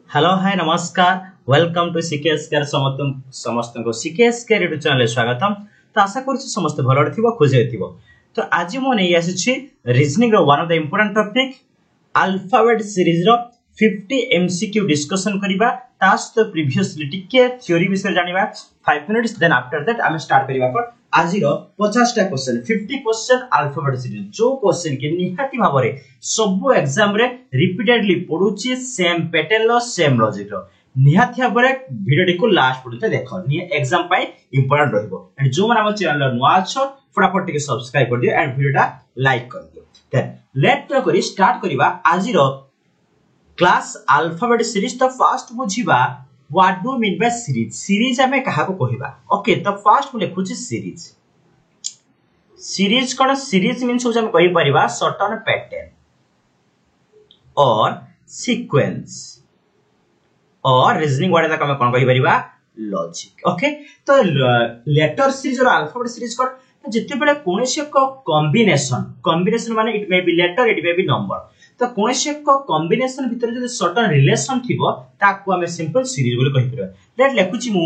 Hello hi नमस्कार welcome to CKS care समस्त को सीकेएस केयर यूट्यूब चैनल स्वागतम। तो आशा करूँ समस्त भल थी खुशी थी। तो आज मु नहीं आसी reasoning one of the important topic alphabet series रो 50 एमसीक्यू डिस्कशन करिबा तास्त प्रीवियसली टिके थ्योरी विषय जानिबा 5 मिनिट्स देन आफ्टर दैट आम स्टार्ट करिबा कोन आज रो 50 टा क्वेश्चन 50 क्वेश्चन अल्फाबेट सीरीज जो क्वेश्चन के निहाती भाबरे सब एग्जाम रे रिपीटेडली पढुची सेम पैटर्न लो सेम लॉजिक रो निहाती भाबरे वीडियो को लास्ट पढुते देखो नि एग्जाम पाई इंपोर्टेंट रहबो एंड जो मन हम चैनल नुआ अछो फटाफट टिके सब्सक्राइब कर दियो एंड वीडियोटा लाइक कर दियो। देन लेट करी स्टार्ट करिबा आज रो क्लास अल्फाबेट सीरीज। तो फर्स्ट बुझिबा what do mean by series. Series हमें कहा को कहिबा ओके। तो फर्स्ट मु लिखुची सीरीज। सीरीज कोन सीरीज मींस हो हम कहि परिबा सर्टेन पैटर्न और सीक्वेंस और रीजनिंग वर्ड तक हम कोन कहि परिबा लॉजिक ओके। तो लेटर सीरीज और अल्फाबेट सीरीज कोन जते बेले कोनोसी एक कॉम्बिनेशन माने it may be letter it may be number. तो कोनोसी एक कॉम्बिनेशन भीतर जे सर्टेन रिलेशन थिबो ताकू हमें सिंपल सीरीज बोले कहि परबा। लेट लिखुची मु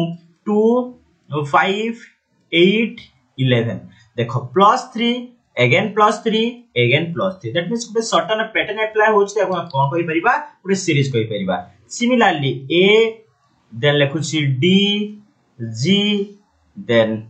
2 5 8 11 देखो +3 अगेन +3 अगेन +3 दैट मींस गोटे सर्टेन पैटर्न अप्लाई होछि ताकू हम कोन कहि परिबा गोटे सीरीज कहि परिबा। Similarly A then लिखुची D G then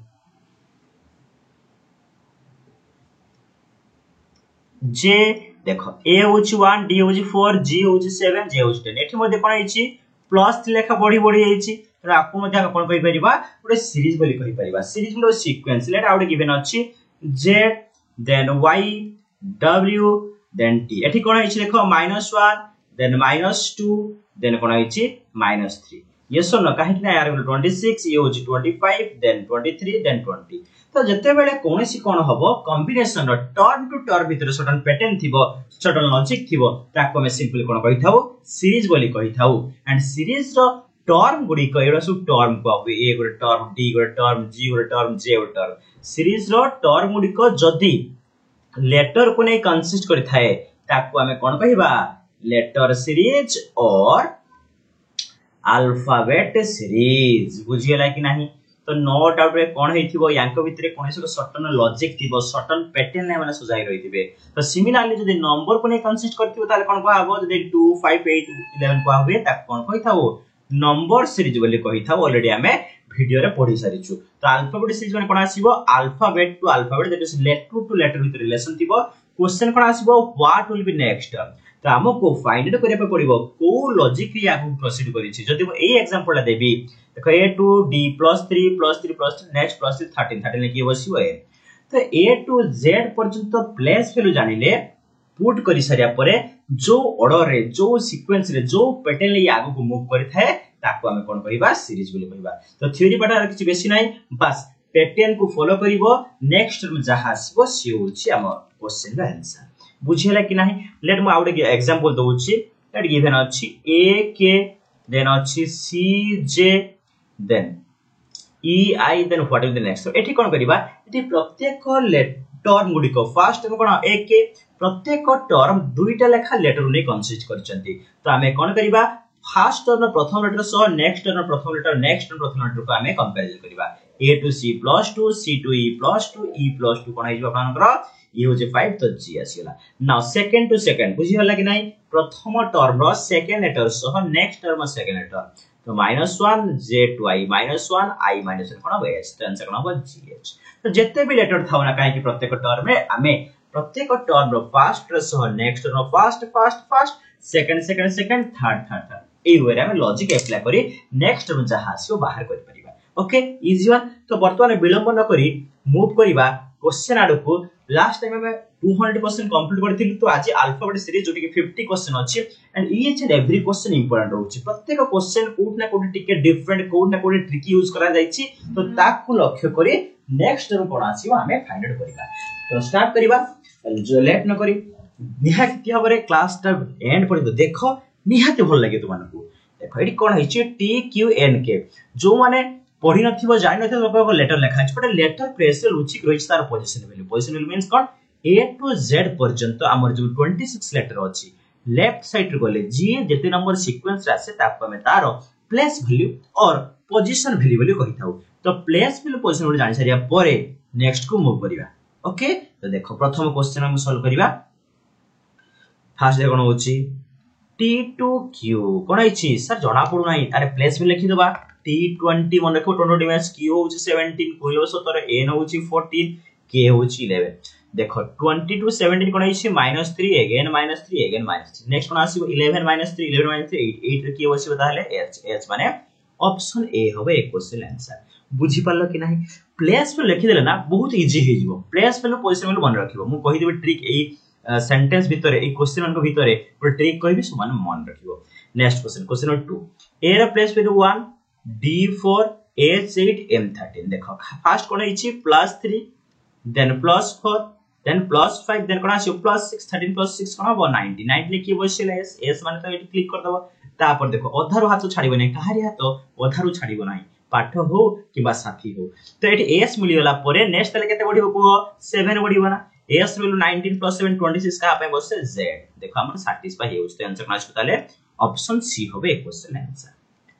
जे देखो ए होची 1 डी होची 4 जी होची 7 जे होची 10 एठी मध्ये कोन आइची +3 लेखा बढ़ी बढ़ी आइची। तो आपको मध्ये हम कोन कहि परिबा गोटे सीरीज बोली कहि परिबा। सीरीज मतलब सीक्वेंस लेट आउट गिवन अछि z then y w then t एठी कोन आइची देखो -1 देन -2 देन कोन आइची -3 यस और नो काहे कि ना यार 26 ये होची 25 देन 23 देन 20। तो जते बेले कोनसी कोन हबो कॉम्बिनेशन रो टर्न टू टर्न भीतर सर्टेन पैटर्न थिबो सर्टेन लॉजिक थिबो ताको हम सिंपली कोन कहि थाउ सीरीज बोली कहि थाउ। एंड सीरीज रो टर्म गुडी कइरो सु टर्म को अब ए गुडी टर्म डी गुडी टर्म जी गुडी टर्म जे गुडी टर्म सीरीज रो टर्म गुडी को जदी लेटर को नै कंसिस्ट करि थाए ताको हम कोन कहिबा लेटर सीरीज और अल्फाबेट सीरीज। बुझियला कि नाही। तो नो डाउट रे कोन हेथिबो यांको भितरे कोनसे सर्टेन लॉजिक थिबो सर्टेन पैटर्न ने माने सुजाई रहिथिबे। तो सिमिलरली जदी नंबर को नै कंसिस्ट करथिबो ताले कोन कहबो जदी 2 5 8 11 को आबे ता कोन कहिथाओ नंबर सीरीज बोली कहिथाओ। ऑलरेडी हमें वीडियो रे पढी सारिछु। तो अल्फाबेट सीरीज माने कोन आसीबो alphabet to alphabet that is letter to letter with relation थिबो। क्वेश्चन कोन आसीबो व्हाट विल बी नेक्स्ट। तो हमको फाइंड आउट करिया पड़िबो को लॉजिक रे आगु प्रोसीड करिछि। जदी ए एग्जांपल देबी देखो a to d +3 नेक्स्ट +3 13 लिखि बसिबो ए। तो a to z पर्यंत प्लेस वैल्यू जानिले पुट करि सरिया परे जो ऑर्डर रे जो सीक्वेंस रे जो पैटर्न ले आगु को मूव करि थाए ताको हम कोन कहिबा सीरीज बोली कहिबा। तो थ्योरी पटा किछि बेसी नै बस पैटर्न को फॉलो करिवो नेक्स्ट में जहा आसीबो सी होछि हमर क्वेश्चन रो आंसर। बुझियला कि नाही। लेट मु आउट एग्जांपल दोछि लेट गिवन अछि a k देन अछि c j then e i then what is the next. तो एठी कोन करिबा एठी प्रत्येक टर्म गुडी को फर्स्ट में कोन a k प्रत्येक टर्म दुईटा लेखा लेटर नै कंसिस्ट करचंती। तो हमें कोन करिबा फर्स्ट टर्म प्रथम लेटर सह नेक्स्ट टर्म प्रथम लेटर नेक्स्ट टर्म प्रथम लेटर को हमें कंपैरिजन करिबा a to c +2 c to e +2 e +2 कोन आइबो आपनकर ये हो जे 5 तो जी आसीला। नाउ सेकंड टू सेकंड बुझी हला कि नाही। प्रथम टर्म रो सेकंड लेटर सह नेक्स्ट टर्म सेकंड लेटर तो -1 j to i -1 i -1 कोन हो h तो आंसर कोन हो gh। तो जत्ते भी लेटर थाउ ना काहे कि प्रत्येक टर्म रे हमें प्रत्येक टर्म रो फर्स्ट सह नेक्स्ट रो फर्स्ट सेकंड थर्ड ए वे रे हम लॉजिक अप्लाई करी नेक्स्ट टर्म जहा आसीओ बाहर करि परिबा ओके इजी वन। तो वर्तमान विलंब न करी मूव करिबा क्वेश्चन आडो को। लास्ट टाइम में 200 क्वेश्चन कंप्लीट करथिलु। तो आज अल्फाबेट सीरीज जोटी के 50 क्वेश्चन अछि and each and every question important रहउछि। प्रत्येक क्वेश्चन कोड ना कोड टिके डिफरेंट कोड ना कोड ट्रिक यूज करा जाइछि। तो ताकू लक्ष्य करी नेक्स्ट टर्म कोन आसीबो हमें फाइंड आउट करिबा। तो स्टार्ट करिबा जो लेट न करी निहाती हबरे क्लास टा एंड पर्यंत देखो निहाती भल लागे तुमनको। देखो एडी कोन हिछि टी क्यू एन के जो माने पढी नथिबो जानि नथिबो बाबा लेटर लेखा अछि बट लेटर प्लेस रे लुचिक रहिछ तार position value means cone A to Z पर्यंत हमर जो 26 लेटर अछि लेफ्ट साइड रे गले जी जेते नंबर सीक्वेंस रे आसे ताको हमें तारो प्लेस वैल्यू और पोजीशन वैल्यू बोली कहि थाउ तो प्लेस वैल्यू पोजीशन बोली जानि सारिया परे नेक्स्ट को मूव करिवा ओके तो देखो प्रथम क्वेश्चन हम सॉल्व करिवा फास्ट देखो कोन होची T2Q कोन आइछि सर जणा पडु नाही अरे प्लेस भी लिखि दबा T20 मन रखो 20 मैच Q होची 17 कोइलो 17 N होची 14 K होची 11 देखो 22 17 कोन आइछि -3 अगेन -3 अगेन -3 नेक्स्ट कोन आसीबो 11 -3 11 -3 8 रे की बसिबो ताहले H माने ऑप्शन ए होबे एक क्वेश्चन आंसर बुझी पालो कि नाही प्लेस पे लिखि देले ना बहुत इजी हे जिवो प्लेस पे पोजीशन में मन रखिबो मु कहि देबे ट्रिक ए सेंटेंस भितरे ए क्वेश्चन को भितरे पर ट्रिक कहबी समान मन रखिबो नेक्स्ट क्वेश्चन क्वेश्चन नंबर 2 ए रा place value 1 D4 H8 M13 देखो फर्स्ट कोन हिची +3 देन +4 देन +5 देन कोन आसी +6 13 +6 कोन हो 90 90 की बसिले एस माने तो एटी क्लिक कर दबो तापर देखो अधारो हाथ छाड़िबो नै कहारी हाथ अधारो छाड़िबो नै पाठ हो किबा साथी हो तो एटी एस मिली गला परे नेक्स्ट तले केते बढ़िबो को 7 बढ़िबो ना एस वैल्यू 19 + 7 26 का पे बसे z देखो हमर सैटिस्फाई हो तो आंसर नाच ताले ऑप्शन सी होबे क्वेश्चन आंसर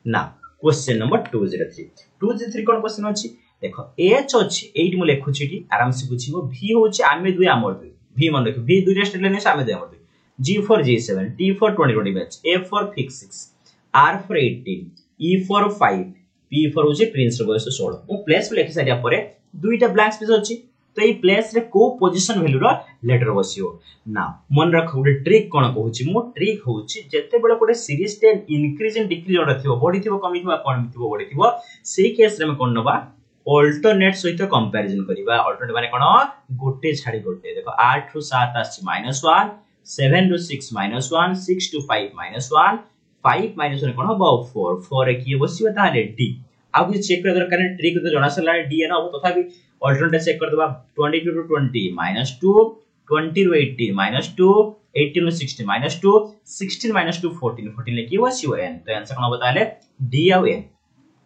ना क्वेश्चन नंबर 203 203 कोन क्वेश्चन अछि देखो h अछि एट मु लेखु छी आराम से बुझिबो v होछि आमे दुई आमर दुई v मन देखो v दुई रेस्ट लेने से आमे दुई आमर दुई g for g7 t for 20 match f for fix 6 r for 18 e for 5 p for होछि प्रिंस रो बयस 16 मु प्लेस पे लिखि सारिया परे दुईटा ब्लैंक स्पेस अछि तो ए प्लेस रे को पोजीशन वैल्यू रो लेटर बसियो ना मन रखो गुटे ट्रिक कोन कहूची मो ट्रिक होची जते बेले कोटे सीरीज टे इंक्रीज एंड डिक्रीज ऑर्डर थिबो बढी थिबो कमी थिबो कोन थिबो बढी थिबो सेही केस रे हम कोन नबा अल्टरनेट सहित कंपैरिजन करिबा अल्टरनेट माने कोन गोटे छाडी गोटे देखो 8 रु 7 आछि -1 7 रु 6 -1 6 टू 5 -1 5 -1 कोन हो 4 4 रे की बसियो ताले डी अब ये चेक कर दरकार ट्रिक तो जणा सला डी एन हो तथापि अल्टरनेट चेक कर दबा 22 टू 20 -2 20 टू 18 -2 18 टू 60 -2 16 -2 14 14 ले की बसियो एन तो आंसर कोन बताले डी आ एन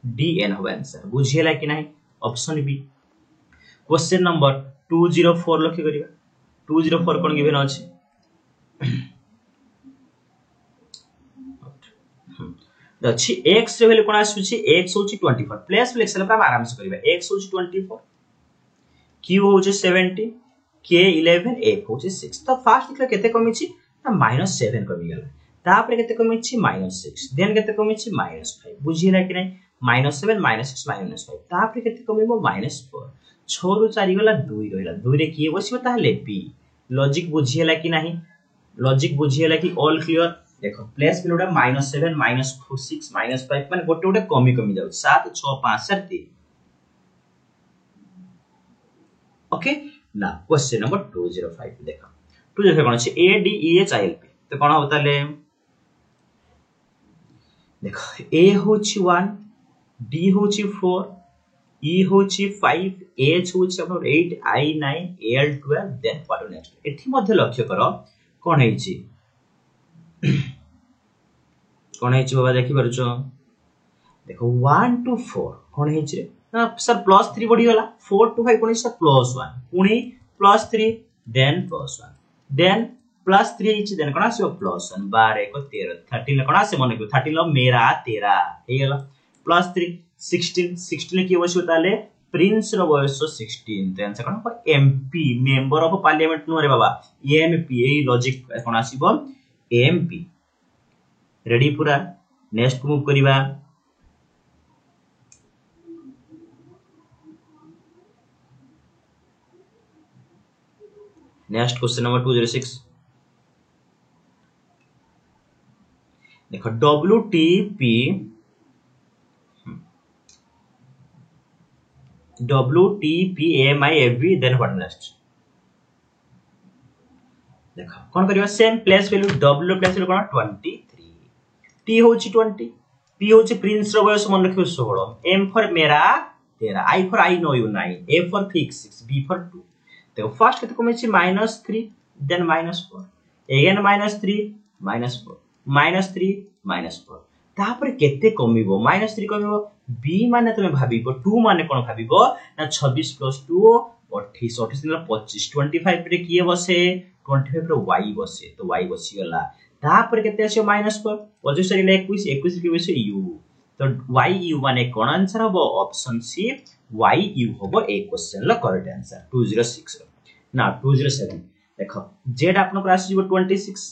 डी एन हो आंसर बुझियला कि नाही ऑप्शन बी क्वेश्चन नंबर 204 लखि करिवा 204 कोन गिवन अछि दछि x रे वैल्यू कोन आसुछि x होछि 24 प्लेस फ्लेक्स ले हम आराम से करिवा x होछि 24 q होछि 70 k 11 f होछि 6 तो फास्ट देखले केते कमी छि ना -7 कमी गेला तापर केते कमी छि -6 देन केते कमी छि -5 बुझिला कि नै -7 -6 -5 तापर केते कमीबो -4 6 रु 4 गेला 2 रहला 2 रे की बसिबो ताहले p लॉजिक बुझिला कि नाही लॉजिक बुझिला कि ऑल क्लियर देखो प्लेस वैल्यूटा -7 -6 -5 माने गोटे गोटे कमी कमी जाउ 7 6 5 7 3 ओके ना क्वेश्चन नंबर 205 देखो 205 कोन छै a d e h i l p तो कोन होताले देखो a होछि 1 d होछि 4 e होछि 5 h होछि अपन 8 i 9 l 12 then what next एठी मध्ये लक्ष्य करो कोन है छी कोन है छी बाबा देखि परछो देखो 1 टू 4 कोन है छी ना सर +3 बढ़ी वाला 4 टू 5 कोन सर +1 पुनी +3 देन +1 देन +3 इच देन कोन आसी +1 12 1 13 13 कोन आसी मन को 13 लो मेरा तेरा हे गेला +3 16 16 की बसियो ताले प्रिंस रो बयस 16 तो आंसर कोन MP member of parliament no रे बाबा एमपी ए लॉजिक कोन आसीबो एमपी रेडी पूरा नेक्स्ट मूव करिवा नेक्स्ट क्वेश्चन नंबर 206 देखो WTP WTPMIFB then what next देखो कोन करिवा same place value W place value कोन 23 T होची 20 P होची प्रिंस रो बयस मन रखियो 16 M फॉर मेरा तेरा I फॉर I नो यू 9 A फॉर फिक्स 6 B फॉर 2 देखो फर्स्ट केते कमे छी -3 देन -4 अगेन -3 -4 -3 -4 तापर केते कमिबो -3 कमिबो B माने तमे भाबिबो 2 माने कोन भाबिबो ना 26 + 2 28 28 25 25 रे किए बसे 25 रे y बसे तो y बसी गला तापर केते आछो -4 25 रे 21 21 के बेसे u तो YU माने कोन आंसर हबो ऑप्शन सी YU हबो ए क्वेश्चन ला करेक्ट आंसर 206 ना 207 देखो z आपन को आसी 26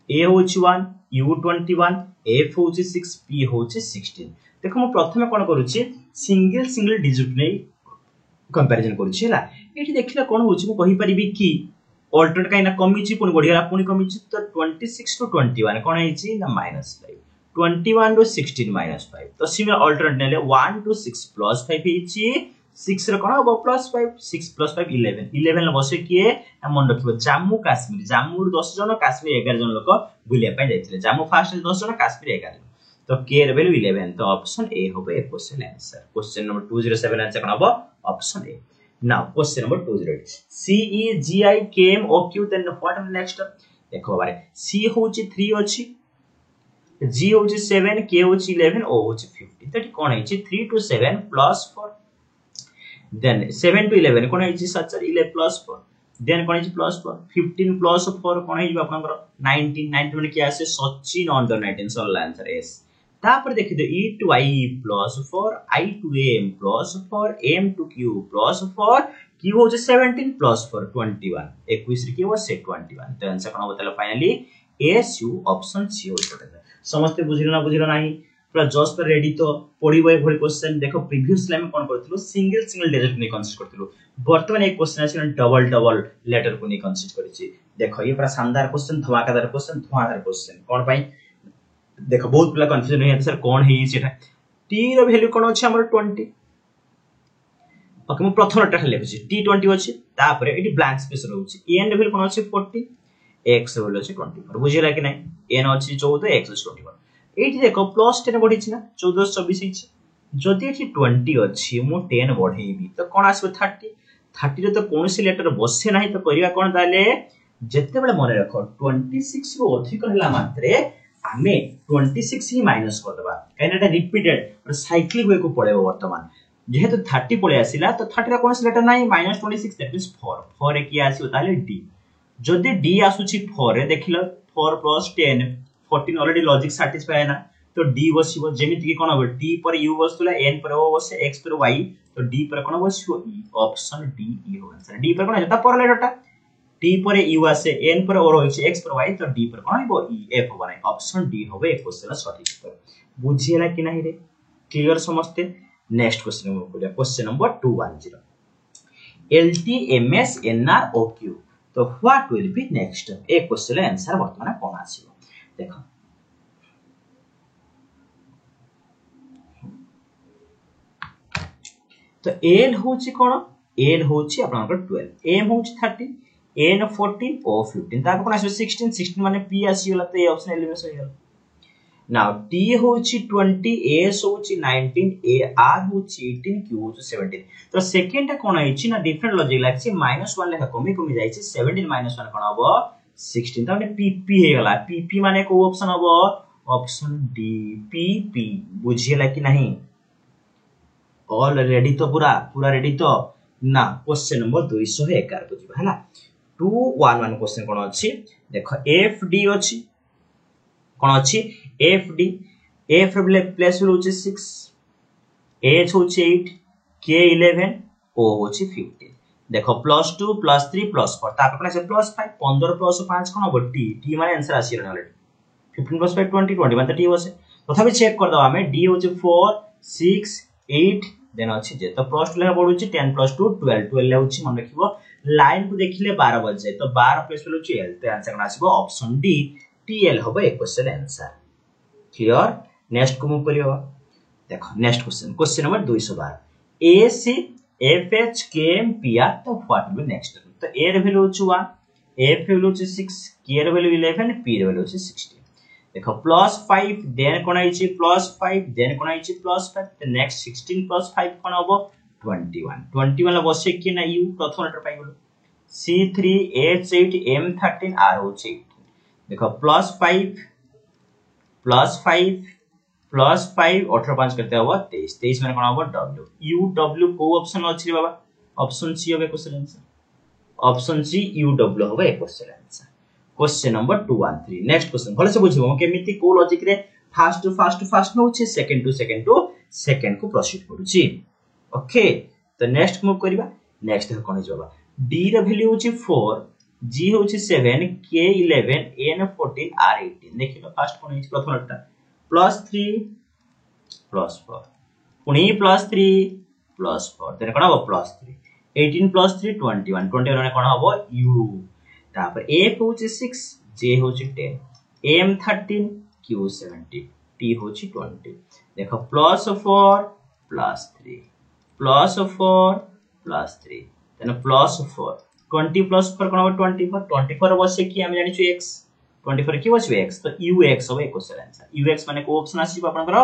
a होची 1 u 21 f होची 6 p होची 16 देखो मु प्रथमे कोन करूची सिंगल डिजिट नै कंपैरिजन करूची हला एठी देखिला कोन होची मु कहि परिबी कि ऑल्टरनेट काइना कमीची पुनी बढ़िया पुनी कमीची तो 26 टू 21 कोन हेची ना -5 21 टू 16 -5 तो सिमिलर ऑल्टरनेट नेले 1 टू 6 +5 हेची 6 रे कोन हबो +5 6 +5 11 11 ले बसे किए मन रखिबो जम्मू कश्मीर 10 जन कश्मीर 11 जन लोक बुलिया पय जायतिले जम्मू फास्ट 10 जन कश्मीर 11 तो के रे वैल्यू 11 तो ऑप्शन ए होबो ए question answer question number 207 answer कोन हबो option A now question number 208 C E G I K M O Q then what are next देखो बारे C होची 3 अछि G होची 7 K होची 11 O होची 50 तो कोन हेची 3 टू 7 +4 देन 7 टू 11 कोन हेची 7 11 +4 देन कोन हेची +4 15 +4 कोन हेजी आपनकर 19 19 माने कि आसे Sachin under 19 so answer S तापर देखि दे E to I +4 I to M +4 M to Q +4 Q हो जे 17 +4 21 21 रे की हो से 21 तो आंसर कोन बताला फाइनली SU ऑप्शन सी हो जते समस्त बुझिलो नाही पूरा जस्ट पर रेडी तो पढिबो एक भली क्वेश्चन देखो प्रीवियस लाइन कोन करथिलु सिंगल डिजिट नै कंसीडर करथिलु वर्तमान एक क्वेश्चन आछि डबल लेटर को नै कंसीडर करिछि देखो ये पूरा शानदार क्वेश्चन धमाकेदार क्वेश्चन कोन पई देखो बहुत पिला कंफ्यूजन है सर कोन है सेटा t रो वैल्यू कोन अछि हमर 20 ओके मु प्रथम टा खाली लिखछि t 20 अछि तापर एटी ब्लैंक स्पेस रहउछि n रो वैल्यू कोन अछि 40 x रो वैल्यू अछि 24 बुझिला कि नै n अछि 14 x अछि 24 एटी देखो प्लस 10 बढ़ी छि ना 14 24 छि जदि एटी 20 अछि मु 10 बढ़ेबी तो कोन आसबो 30 30 रे तो कोनसी लेटर बसे नाही तो करिया कोन ताले जत्ते बेले मने रखो 26 रो अधिक हला मात्रे आमे 26 ही माइनस कर देबा काइनाटा रिपीटेड और साइक्लिक वे को पड़ेबो वर्तमान जेहेतु 30 पळे आसिला तो 30 रा कोनस लेटर नाही -26 दैट मींस 4 4 रे की आसीबो ताले d जदि d आसुची 4 रे देखिलो 4 + 10 14 ऑलरेडी लॉजिक सैटिस्फाई है ना तो d बसिबो जेमिति कि कोन हो t पर u बसतुला n पर o बसे x पर y तो d पर कोन बसिबो e ऑप्शन d e हो आंसर d पर कोन जता पर लेटरटा t पर u आसे n पर o रहिছে x पर y तो d पर कोन हो e f हो नै ऑप्शन d होबे ए क्वेश्चन सटीक उत्तर बुझियला कि नाही रे क्लियर समझते नेक्स्ट क्वेश्चन हम बोलिया question number 210 LT MS NR OQ तो what will be next A question answer वर्तमान कोन आसीबो देखो तो L होची कोन L होची आपनकर 12 M होची 30 n 14 o 15 ताको कोन आसी 16 16 माने p आसी गला तो ए ऑप्शन एलिमिनेट हो गला नाउ t होची 20 s होची 19 a r होची 18 q होची 17 तो सेकंड कोन आइची ना डिफरेंट लॉजिक लागछि -1 लेखा कमी जाइछि 17 -1 कोन हबो 16 त माने pp हे गला pp माने को ऑप्शन हबो ऑप्शन d pp बुझियला कि नहीं ऑल रेडी तो पूरा रेडी तो ना क्वेश्चन नंबर 211 बुझिबा हला 211 क्वेश्चन कोन अछि देखो fd अछि कोन अछि fd f प्लेस होछि 6 h होछि 8 k 11 o होछि 15 देखो +2 +3 +4 ता कोन अछि +5 15 + 5 कोन हो t माने आंसर आसी रहल 15 + 5 20 20 माने t बसे तथापि चेक कर दो हमें d होछि 4 6 8 देन अछि जे तो प्लस 2 लेखा पडुछि 10 + 2 12 12 ले होछि मन रखिबो लाइन को देखिले 12 बज जाय तो 12 प्लस वेल्यू ची l तो आंसर कोन आसीबो ऑप्शन डी टीएल होबो ए क्वेश्चन आंसर क्लियर नेक्स्ट को मूव करियो देखो नेक्स्ट क्वेश्चन नंबर 212 ए सी एफ एच के एम पी आर तो व्हाट विल नेक्स्ट तो ए रे वैल्यू होछि 1 एफ वैल्यू होछि 6 के रे वैल्यू 11 पी रे वैल्यू होछि 16 देखो +5 देन कोन आइछि +5 देन कोन आइछि +5 तो नेक्स्ट 16 + 5 कोन होबो 21 21 ला बसे कि ना यू प्रथम लेटर पाइ गेलो C3 H8 M13 R होछि देखो +5 18 5 करते हो 23 23 माने कोन होबो W U W को ऑप्शन अछि बाबा ऑप्शन सी होबे question answer option C U W होबे question answer question number 213 next question भले से बुझिबो केमिति को लॉजिक रे फास्ट टू फास्ट नउछि सेकंड टू सेकंड को प्रोसीड करूछि ओके तो नेक्स्ट मूव करबा नेक्स्ट कोन जबा d र वैल्यू होछि 4 g होछि 7 k 11 n 14 r 18 देखिलो फास्ट कोन होछि प्रथमटा +3 +4 पुनी +3 +4 तेरे कोन हो +3 18 +3 21 21 ने कोन हो u तापर f होछि 6 j होछि 10 m 13 q 70 t होछि 20 देखो +4 +3 +4 +3 then +4 20 +4 कोन हो 24 बसे कि हम जानि छु x 24 कि बसबे x तो ux हो क्वेश्चन आंसर ux माने को ऑप्शन आसी आपनकर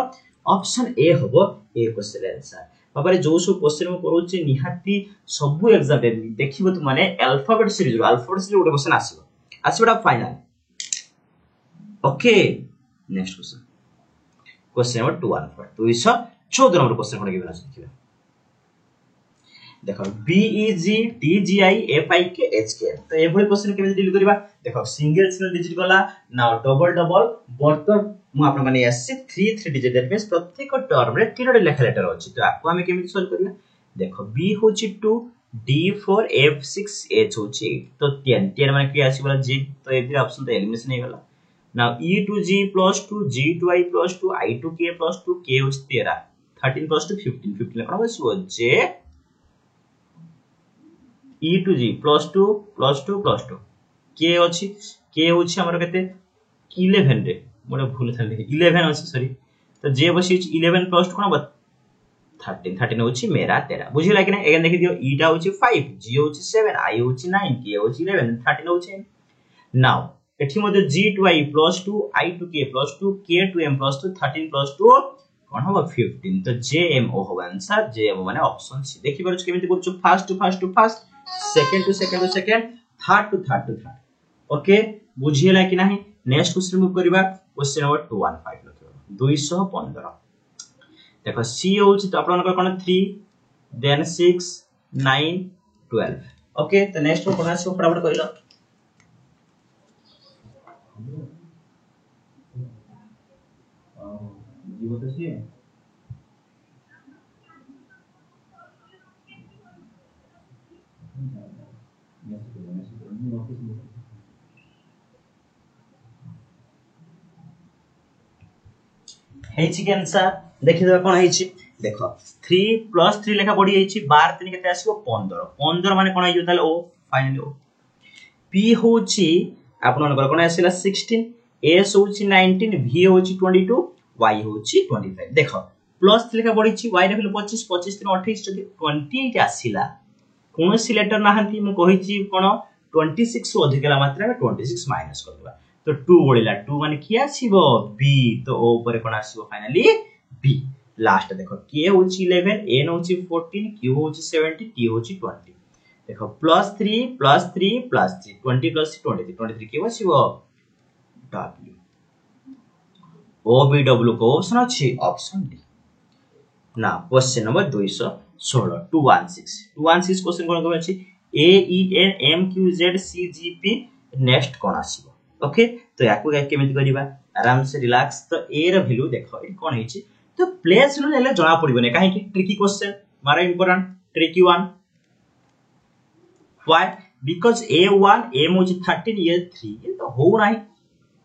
ऑप्शन ए होबो ए क्वेश्चन आंसर बाबा जो सब क्वेश्चन में करूची निहाती सब एग्जाम रे देखिबो त माने अल्फाबेट सीरीज गोटे क्वेश्चन आसीबा final okay next question number 214 214 number question कोन गिवन अछि देखिबा देखो BEG TGI FIK HK तो एभली क्वेश्चन केमे डील करबा देखो सिंगल डिजिट गला ना डबल बर्तर मु आपन माने एससी 3 डिजिट दैट मींस प्रत्येक टर्म रे तीनोटी लेखा लेटर अछि तो आपको हमें केमे सॉल्व करबा देखो B होची 2 D4 F6 H होची 8 तो 10 माने की आसीबला G तो एथि ऑप्शन तो एलिमिनेशन हे गला now E to G + 2 G to I + 2 I to K + 2 K होची 13 13 + 2 15 15 ले कोन बसिबो J E to G +2 +2 +2 K अछि K होछि हमर केते 11 रे मोर भूल थाले 11 अछि सॉरी तो J बसी 11 + 2 कोन 13 13 होछि मेरा 13 बुझिला कि नै एगन देखि दियो E टा होछि 5 G होछि 7 I होछि 9 K होछि 11 13 होछि नाउ एठी मध्ये G to I + 2 I to K + 2 K to M + 2 13 + 2 कोन हो 15 तो JM ओ हो आंसर JM माने ऑप्शन सी देखि परछ केमिति करछु first to first second to second third to third okay बुझियला कि नाही नेक्स्ट क्वेश्चन मूव करबा क्वेश्चन नंबर 215 लखियो 215 देखो सी होछि तो आपन कोन 3 देन 6 9 12 ओके तो नेक्स्ट कोन आसी फटाफट कहिलो जीव तो सी हेछि के आंसर देखि दबा कोन हेछि देखो 3 + 3 लेखा पड़ी हेछि 12 3 केते आसीबो 15 15 माने कोन आइयो ताले ओ फाइनली ओ p होछि आपन नंबर कोन आसीला 16 s होछि 19 v होछि 22 y होछि 25 देखो +3 लेखा पड़ीछि y रे 25 25 3 28 जदि 28 आसीला कोनोसी लेटर नाहंती मु कहिछि कोन 26 अधिकला मात्रा में 26 माइनस कर देबा तो 2 बोलिला 2 माने की आसीबो b तो ओ ऊपर कोन आसीबो फाइनली b लास्ट देखो k होछि 11 n होछि 14 q होछि 70 t होछि 20 देखो +3 +3 +3 20 + 23 23 के आसीबो w o b w को ऑप्शन अछि ऑप्शन डी ना क्वेश्चन नंबर 216 216 क्वेश्चन कोन कोन अछि a e n m q z c g p next कोन आसीबो ओके तो याकू केमिति करिबा आराम से रिलैक्स तो ए र वैल्यू देखो ए कोन हेछि तो प्लेस रो लेले जणा पड़िबो ने काहे कि ट्रिकी क्वेश्चन मारा important tricky one why because a1 m होछि 13 ये 3 तो हो नाही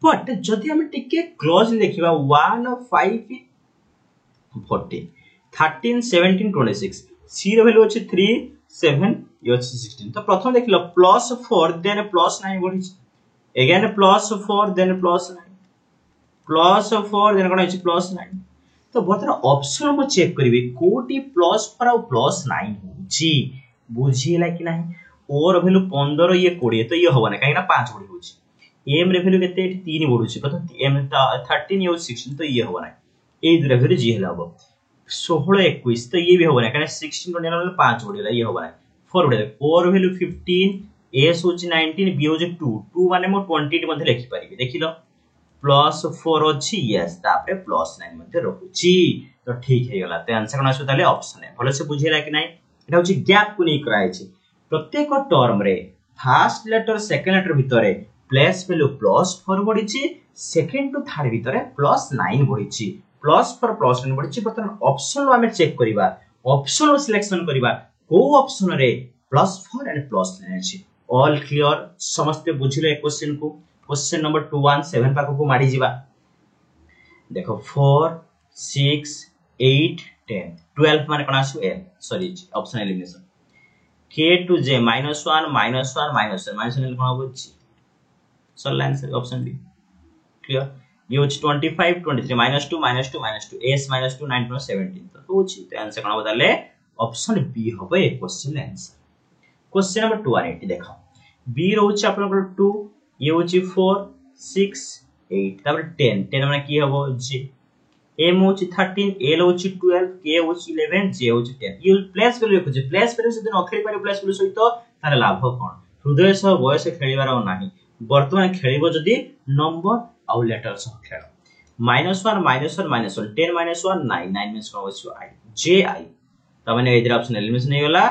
बट जदि हम टिके क्लोज देखिबा 1 5 14 13 17 26 c रो वैल्यू अछि 3 7 ये अछि 16 तो प्रथम देखिलो +4 देन +9 बढि again +4 then +9 +4 then कोन अछि +9 तो बतर ऑप्शन को चेक करबे कोटी +4 और +9 होछि बुझिला कि नाही और वैल्यू 15 ये 20 तो ये होबा ना काहे ना 5 बढि होछि m रे वैल्यू केते 3 बढुछि प्रथम m 13 ये 16 तो ये होबा ना ए दुरे वैल्यू जी हला हो 16 21 तो ये भी होबा ना काहे 16 को नेला 5 बढिला ये होबा ना 4 बढिला और वैल्यू 15 s होछि 19 b होछि 2 2 माने मो 20 मध्ये लिखि परिबे देखिलो +4 अछि यस तापरे +9 मध्ये रहउछि तो ठीक हे गला ते आंसर कोन आसु ताले ऑप्शन है भलो से बुझिला कि नै एटा होछि गैप को नै कराइ छि प्रत्येक टर्म रे फर्स्ट लेटर सेकंड लेटर भितरे प्लेस वैल्यू +4 बढ़ी सेकेंड टू थर्ड भीतर +9 बढ़ी +4 +9 बढ़ी बर्तमान ऑप्शन रो हमें चेक करिबा ऑप्शन रो सिलेक्शन करिबा को ऑप्शन रे +4 एंड +9 अछि ऑल क्लियर समस्त बुझिले क्वेश्चन को क्वेश्चन नंबर 217 पाको को माडी जिबा देखो 4 6 8 10 12 माने कोन आसु ए sorry option elimination k to j -1 -1 -1 कोन हो जी solve answer option B clear ये होची 25 23 -2 -2 -2 s -2 9 17 तो होची तो आंसर कोन बताले ऑप्शन बी होबे ए क्वेश्चन आंसर क्वेश्चन नंबर 280 देखो बी रोची आपन 2 ये होची 4 6 8 तापर 10 10 माने की हबो j m होची 13 l होची 12 k होची 11 j होची 10 ये प्लेस वैल्यू रखुची प्लेस वैल्यू से दिन अखरी पारे प्लेस वैल्यू सहित तार लाभ कोन हृदय सह बयस खेलिबार नाही वर्तमान खेलिबो जदी नंबर आउ लेटर सह खेल -1 -1 -1 10 -1 9 9 मींस कोन होची i j i त माने इधर ऑप्शन एलिमिनेशन नहीं होला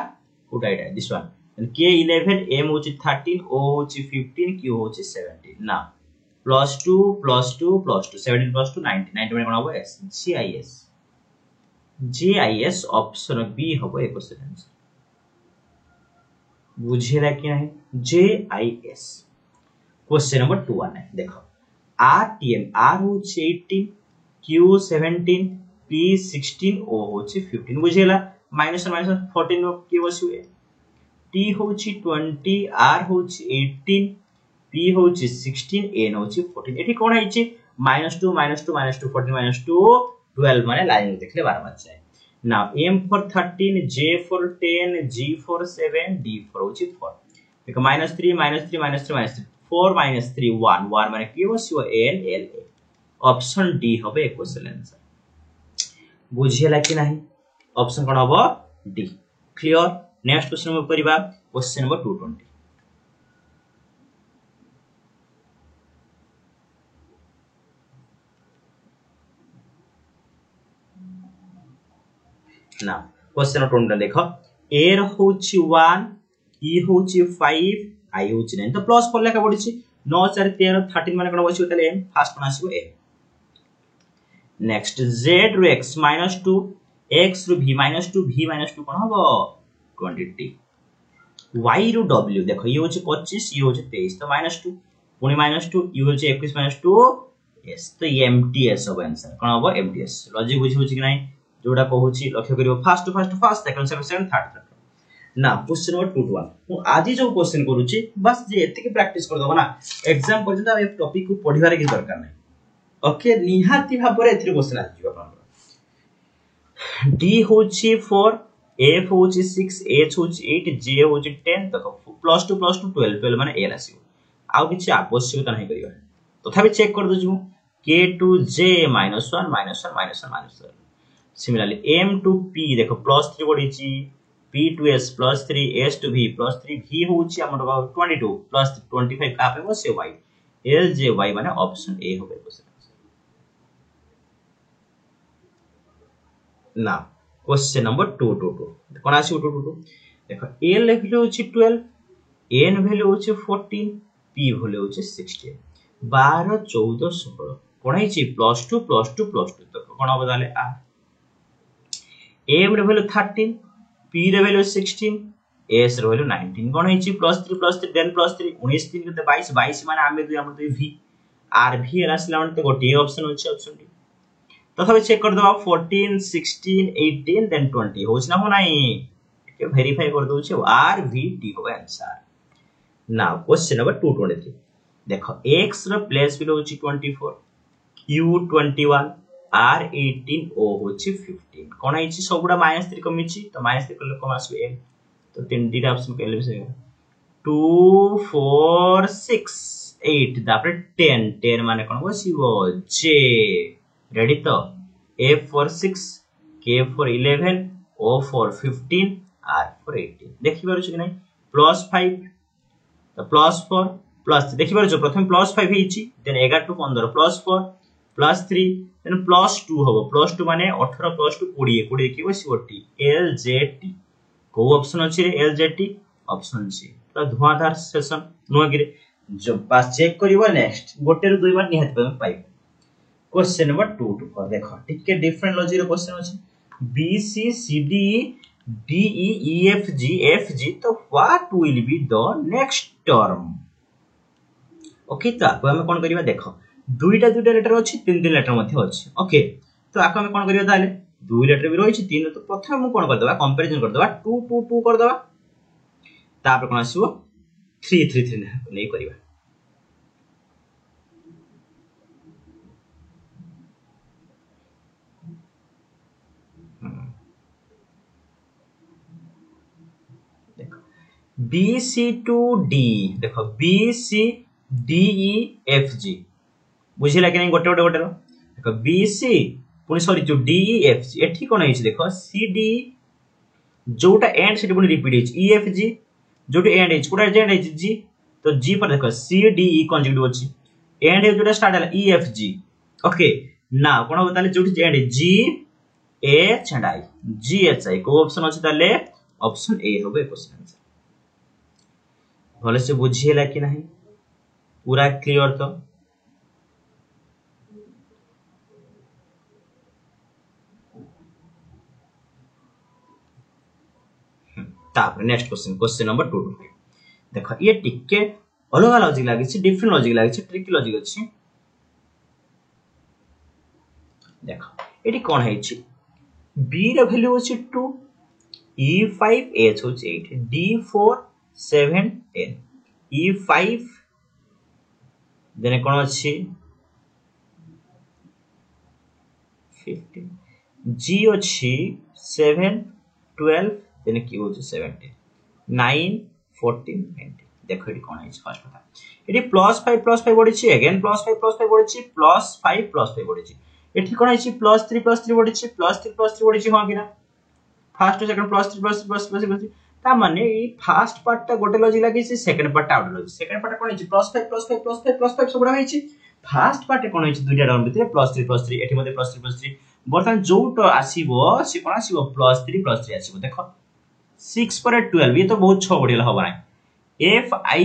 put I this one k 11 m होची 13 o होची 15 q होची 17 ना +2 +2 +2 17 +2 90 90 में कोन होबो s gis ऑप्शन बी होबो ए क्वेश्चन आंसर बुझिला कि नहीं gis क्वेश्चन नंबर 219 देखो rtm r होची 18 q 17 p 16 o होची 15 बुझिला -14 की वस्तु है t होची 20 r होची 18 p होची 16 n होची 14 एठी कोन हैची -2 -2 -2 14 -2 12 माने लाइन देखले 12 बार जाए now m for 13 j for 10 g for 7 d for होची 4 देखो -3 -3 -3 -3 4 -3 1 1 माने की वस्तु n l a option D होबे क्वेश्चन आंसर बुझियला कि नाही ऑप्शन कोन होबो डी क्लियर नेक्स्ट क्वेश्चन में परिबा क्वेश्चन नंबर 220 ना क्वेश्चन नंबर 220 देखो a र होची 1 e होची 5 i होची 9 तो प्लस 4 लेखा पड़िछि 9 4 13 13 माने कोन बसियो तले m फर्स्ट कोन आसीबो a नेक्स्ट z रो x -2 x रो v -2 v -2 कोन हबो 20 y रो w देखो ये होची 25 ये होची 23 तो -2 पुनी -2 ये होची 21 -2 s तो mts हो आंसर कोन हबो mts लॉजिक बुझी होची कि नाही जोडा कहूची लक्ष्य करियो फर्स्ट सेकंड सेकंड थर्ड ना क्वेश्चन नंबर 221 मु आजि जो क्वेश्चन करूची बस जे एते की प्रैक्टिस कर दबो ना एग्जाम पर्यंत ए टॉपिक को पढिबार की दरकार नै ओके निहाती भाबरे एथि क्वेश्चन आजि अपन d होची 4 f होची 6 h होची 8 j होची 10 तक +2 +2 12 12 माने l आसीबो आउ किछि आवश्यकता नै करियो तथापि चेक कर दजु k to j -1 -1 -1 Similarly, m to p देखो +3 बढ़ीची p to s +3 s to v +3 v होची हमर 22 +25 का पे बसे y l j y माने ऑप्शन ए होबे क्वेश्चन ना क्वेश्चन नंबर 222 कोन आसी 222 देखो l वैल्यू होची 12 n वैल्यू होची 14 p वैल्यू होची 16 12 14 16 कोन हैची +2 +2 +2 तो कोन हो बताले आ m रे वैल्यू 13 p रे वैल्यू 16 s रे वैल्यू 19 कोन हैची +3 देन +3 19 3 के 22 22 माने आमे दुई हम दुई v r v एलासला तो गोटे ऑप्शन होची ऑप्शन डी तथापि चेक कर दबा 14 16 18 देन 20 होच ना हो नाही के वेरीफाई कर दउ छ r v d हो आंसर नाउ क्वेश्चन नंबर 223 देखो x रो प्लेस वैल्यू होची 24 q 21 r 18 o होची 15 कोन आइची सबुडा -3 कमिची तो -3 कले कम आसबे m तो तीन डीटा ऑप्शन के एलिमिनेट होगा 2 4 6 8 तापर 10 10 माने कोन बसिबो j रेडी तो a for 6 k for 11 o for 15 r for 18 देखि बारो छ कि नै +5 तो +4 प्लस देखि बारो छ प्रथम +5 हिची देन 11 to 15 +4 +3 देन +2 होबो +2 माने 18 +2 20 20 देखिबो सीओटी l j t को ऑप्शन अछि रे l j t option C तो धुआंधार सेशन नो गिरे जो पास चेक करिवो नेक्स्ट गोटे रु दुई बार निहात पाइबो। क्वेश्चन नंबर 2 टू कर देखो टिके डिफरेंट लॉजिक रो क्वेश्चन अछि B C C D D E F G तो what will be the next term. Okay तो आको हम कोन करिवा देखो दुईटा लेटर अछि तीन लेटर मध्ये अछि। ओके तो आको हम कोन करिवा ताले दुई लेटर भी रहिछि तीन तो प्रथम हम कोन कर देबा कंपैरिजन कर देबा 2 2 2 कर देबा तापर कोन आसीबो 3 3 3 नै करिवा। बी सी टू डी देखो B C D E F G बुझिला कि नहीं गोटे गोटे गोटे देखो बी सी पुनी सॉरी जो डी ई एफ जी एठी कोन हिच देखो सी डी जोटा एंड सेठी पुनी रिपीट हिच ई एफ जी जोटी एंड हिच कोटा एंड हिच जी तो जी पर देखो सी डी ई कंजुगेटिव अछि एंड हे जोटा स्टार्ट हला ई एफ जी। ओके ना कोन हो ताले जोटी and G H and I G H I को ऑप्शन अछि ताले ऑप्शन ए होबे क्वेश्चन आंसर। भले से बुझिएला कि नहीं पूरा क्लियर तो तापर नेक्स्ट क्वेश्चन नंबर 2 देखो ये टिके अलग लॉजिक लागे छी डिफरेंट लॉजिक लागे छी ट्रिकी लॉजिक अछि। देखो एटी कोन है छी बी रे वैल्यू अछि 2 e5 h होछि 8 d4 7 10 e5 देने कोन अछि 15 g अछि 7 12 देने की होछि 17 9 14 20 देखो एटी कोन है फर्स्ट पता एटी +5 बढी छी अगेन +5 बढी छी +5 बढी छी एटी कोन है छी +3 बढी छी +3 बढी छी हां कि ना फर्स्ट सेकंड +3 ता माने ई फर्स्ट पार्ट ता गोटे लॉजिक लागी छी second part out logic second part कोन है छी +5 सब बडा है छी फर्स्ट पार्ट कोन है छी दुइटा टर्म भितरे +3 एठी मध्ये +3 बर्तन जोट आसीबो से कोन आसीबो +3 आसीबो देखो 6 पर 12 ये तो बहुत 6 बढिला हो नाही एफ आई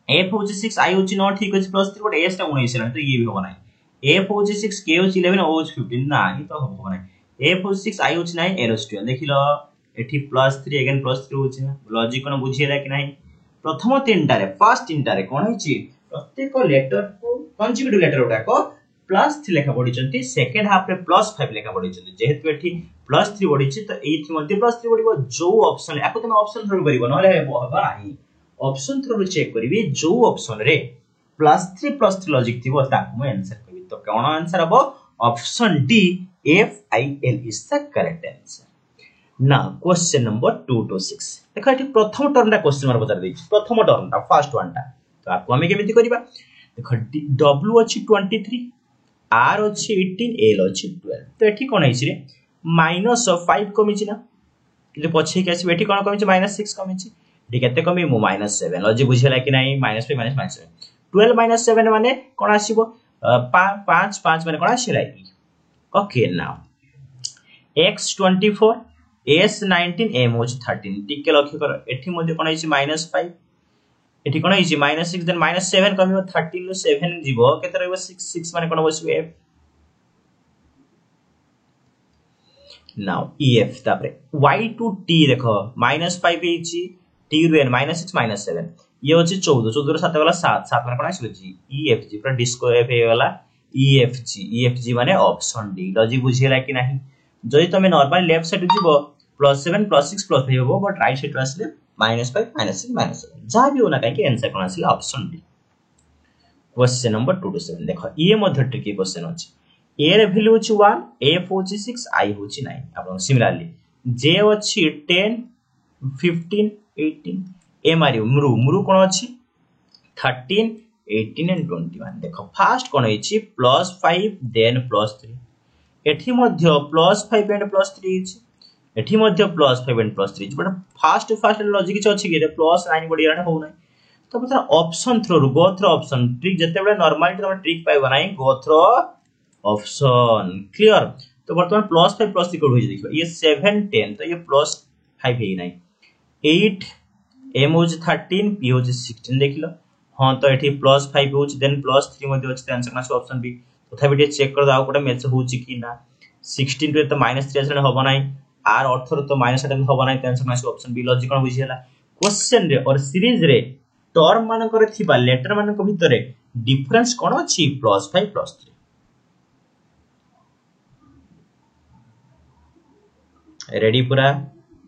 एफ होची 6 आई होची 9 ठीक अछि +3 बट एस ता 19 है तो ये भी हो नाही एफ होची 6 के होची 11 ओ होची 15 ना ये तो हो नाही एफ होची 6 आई होची 9 एल होची 12 देखिलो एठी +3 अगेन +3 होची ना लॉजिक कोन बुझिएला कि नाही प्रथम तीनटा रे फर्स्ट तीनटा रे कोन होची प्रत्येक लेटर को कंजुगेटिव लेटर उडा को +3 लेखा पढिचंती सेकंड हाफ रे +5 लेखा पढिचंती जेहेतु एठी +3 पढिची तो एथि मध्ये +3 पढिबो जो ऑप्शन आको तमे ऑप्शन थ्रो करिवो नले होबा नाही ऑप्शन थ्रो चेक करिवि जो ऑप्शन रे +3 लॉजिक थिबो ताको म आंसर करिवि तो कोन आंसर हबो option D F I L is the correct answer. ना क्वेश्चन नंबर 2 to 6 देखो एठी प्रथम टर्म टा क्वेश्चन मार बता देछि प्रथम टर्म टा फर्स्ट वन टा तो आको हम केमिति करिबा देखो डब्ल्यू अछि 23 आर अछि 18 एल अछि 12 तो एठी कोन हिछि रे -5 कमी छि ना जे पछे के आसी एठी कोन कमी छि -6 कमी छि एठी केते कमी मो -7 लॉजिक बुझिला कि नाही -5 -7 12 -7 माने कोन आसीबो 5 5 माने कोन आसीला ई। Okay now x24 s19 m होछि 13 टिके लक्ष्य कर एठी मध्ये कोन हिछि -5 एठी कोन हिछि -6 देन -7 कमी 13 नु 7 जीवो केते रहबो 6 6 माने कोन बसिबो f नाउ ef तापरे y to t देखो -5 हिछि t ru n -6 -7 ये होछि 14 14 रो 7 वाला 7 7 माने कोन आसीलो जी ef जी पूरा डिस्को f हे वाला ef जी माने ऑप्शन डी लॉजिक बुझिला कि नाही जदि तमे नॉर्मल लेफ्ट साइड जीवो +7 +6 +5 होबो बट राइट साइड आसले -5 -6 -7 जा भी होना काहे कि आंसर कोन आसीला option D. Question number 2 to 7 देखो ये मध्ये ट्रिकी क्वेश्चन अछि ए रे वैल्यू अछि 1 एफ होछि 6 आई होछि 9 अपन सिमिलरली जे अछि 10 15 18 ए मारियो मुरु कोन अछि 13 18 एंड 21 देखो फर्स्ट कोन अछि +5 देन +3 एठी मध्ये +5 एंड +3 अछि एठी मध्ये +5 एंड +3 बट फर्स्ट लॉजिक छ अछि कि +9 बडियाने हो नै तो पता ऑप्शन थ्रो गो थ्रो ऑप्शन ट्रिक जते बेले नॉर्मली तो ट्रिक पाइबो नै गो थ्रो ऑप्शन क्लियर तो वर्तमान +5 +3 कोड होई देखियो ये 7 10 तो ये +5 हे नै 8 m होज 13 p होज 16 देखिलो हाँ तो एठी +5 होच देन +3 मध्ये अछि आंसर ना ऑप्शन बी तथापि टे चेक कर दाओ कोटा मैच होची कि ना 16 रे तो -3 आसले होबो नाही आर अर्थ रे तो -7 होबो नाही आंसर ना ऑप्शन बी लॉजिक कोन बुझियला क्वेश्चन रे और सीरीज रे टर्म मान करे थिबा लेटर मान को भितरे डिफरेंस कोन अछि +5 +3 रेडी पूरा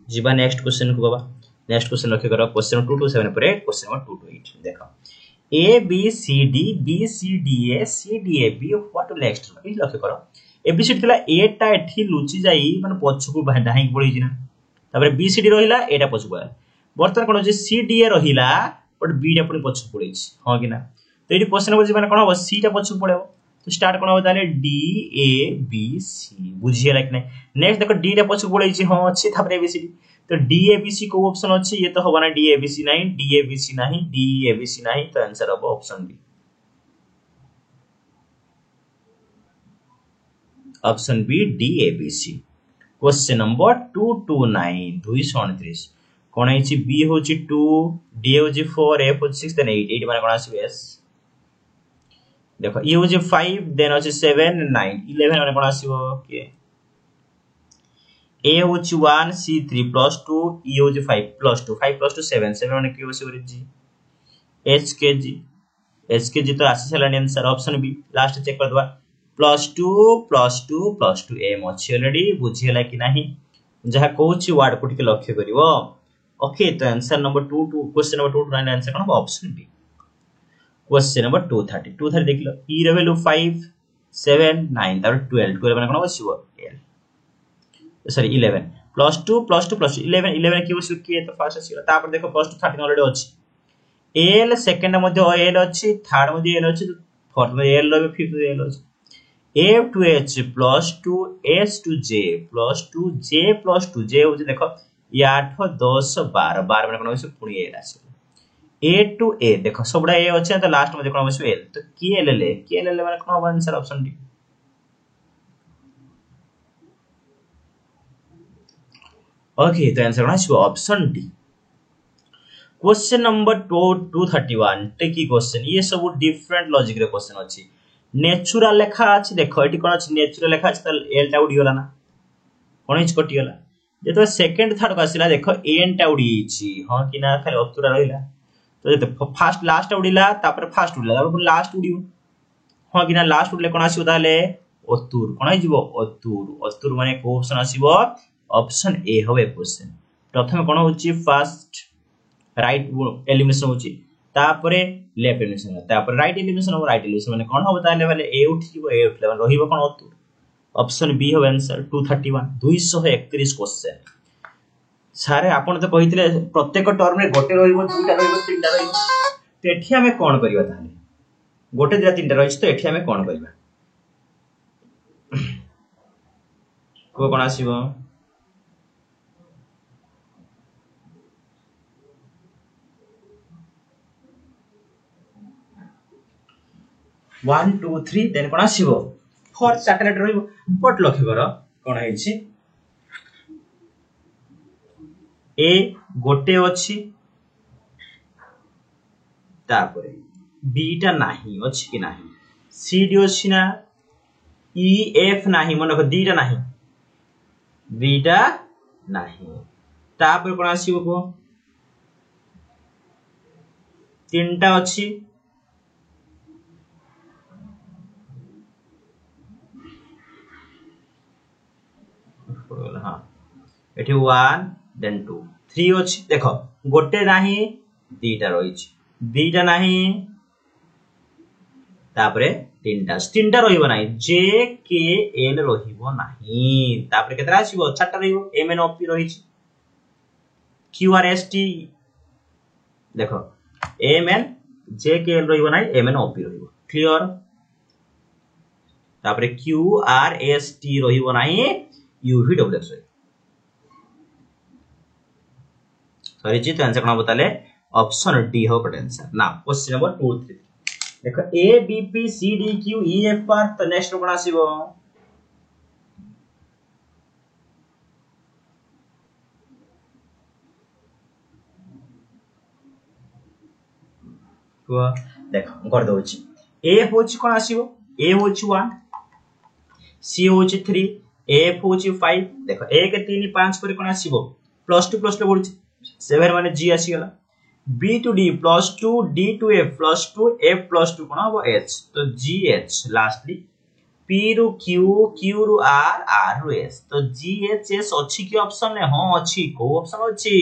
जीवा नेक्स्ट क्वेश्चन को बाबा नेक्स्ट क्वेश्चन लक्ष्य करो क्वेश्चन 227 पर क्वेश्चन नंबर 228 देखो A B C D B C D A C D A B what next E लक्ष्य करो ए बी सी डी थला ए टा एठी लुचि जाई माने पछकु ढाई पड़ी जिना तापर बी सी डी रहिला एटा पछकु आला बर्तमान कोन जे सी डी ए रहिला बट बी टा पुनी पछकु पड़ी छि हां कि ना तो एठी क्वेश्चन नंबर जी माने कोन हो सी टा पछकु पड़ेबो तो स्टार्ट कोन हो ताले डी ए बी सी बुझिए लाइक नै नेक्स्ट देखो डी टा पछकु पड़ी छि हां अछि तापर ए बी सी डी तो डी ए बी सी को ऑप्शन अछि ये तो होबा ना डी ए बी सी नहीं डी ए बी सी नहीं डी ए बी सी नहीं तो आंसर हो option B option B D A B C question number 229 229 कोन है छि बी होछि 2 डी होछि 4 एफ होछि 6 देन 8 8 माने कोन आसी एस देखो ई होछि 5 देन होछि 7 9 11 माने कोन आसीबो के ए होछि 1 सी 3 +2 ई होछि 5 +2 5 + 2 7 7 माने की होछि रे जी एच के जी तो आसी सलानी answer option B last check कर दवा +2 +2 +2 एम अछि ऑलरेडी बुझियला कि नाही जहा कहूछि वर्ड को टिके लक्ष्य करिवो ओके तो answer number 2 question number 229 answer कोन ऑप्शन बी क्वेश्चन नंबर 230 230 देखिलो ई रे वैल्यू 5 7 9 तार 12 12 माने कोन बसिबो एल सॉरी 11 +2 +2 +2 11 11 की बसिबो के तो फास्ट आसीला तापर देखो +2 13 ऑलरेडी अछि एल सेकंड मध्ये एल अछि थर्ड मध्ये एल अछि फोर्थ मध्ये एल रो फिफ्थ मध्ये एल अछि ए टू एच +2 एस टू जे +2 जे +2 जे हो देखो 8 10 12 12 माने कोन बसिबो पुनी एल आसी ए टू ए देखो सबडा ए अछि तो लास्ट मध्ये कोन बसिबो एल तो के एल माने कोन आंसर ऑप्शन डी ओके तो आंसर कोन ऑप्शन डी क्वेश्चन नंबर 231 टेकी क्वेश्चन ये सब डिफरेंट लॉजिक रे क्वेश्चन अछि नेचुरल लेखा अछि देखो एटी कोन अछि नेचुरल लेखा अछि त एल टा उडी गेला ना कोन हिच कटि गेला जे तो सेकंड थर्ड को आसिला देखो एन टा उडी छि हां कि ना खाली अतुरा रहिला तो जे फर्स्ट लास्ट उडीला तापर फर्स्ट उडीला तापर लास्ट उडीओ हां कि ना लास्ट उडले कोन आसीबो ताले अतुर कोन आइजिबो अतुर माने को ऑप्शन आसीबो ऑप्शन ए होबे क्वेश्चन प्रथम कोन होछि फर्स्ट राइट एलिमिनेशन होछि तापरे लेफ्ट एलिमिनेशन तापर राइट एलिमिनेशन माने कोन होबो ताले वाले ए उठिबो ए उठले माने रहिबो कोन अतुर ऑप्शन बी हो आंसर 231 231 क्वेश्चन सारे आपण तो कहितले प्रत्येक टर्म रे गोटे रहिबो दुटा रहिबो तीनटा रहिबो तो एठी हमें कोन करिवा ताले गोटे दिरा तीनटा रहिछ तो एठी हमें कोन करिवा को कोन आसीबो 1 2 3 देन कोन आसीबो फोर्थ सैटेलाइट रहिबो बट लक्ष्य कर कोन हैछि ए गोटे अछि तापरे बी टा नाही अछि कि नाही सी डी अछि ना ई एफ नाही मन को डी टा नाही बी टा नाही तापर कोन आसीबो को तीनटा अछि हां एठी 1 देन 2 3 अछि देखो गोटे नाही दीटा रहिछि दीटा नाही तापरे तीनटा रहिबो नाही जे के एल रहिबो नाही तापरे केतरा आसीबो चारटा रहिबो एम एन ओ पी रहिछि क्यू आर एस टी देखो M N J K L रहिबो नाही एम एन ओ पी रहिबो क्लियर तापरे क्यू आर एस टी रहिबो नाही U V W X sorry G तो आंसर कोन बताले ऑप्शन डी हो बट आंसर ना क्वेश्चन नंबर 233 देखो A B P C D Q E F पर तो नेक्स्ट कोन आसीबो देखो कर दउची ए होची कोन आसीबो ए होची 1 सी होची 3 एफ होची 5 देखो 1 3 5 पर कोन आसीबो +2 बढ़ुची 7 माने जी आसी गला B to D +2 D to F +2 F +2 कोन हो एच तो जी एच लास्टली पी रु क्यू क्यू रु आर आर रु एस तो जी एच एस अछि की ऑप्शन ने हां अछि को ऑप्शन अछि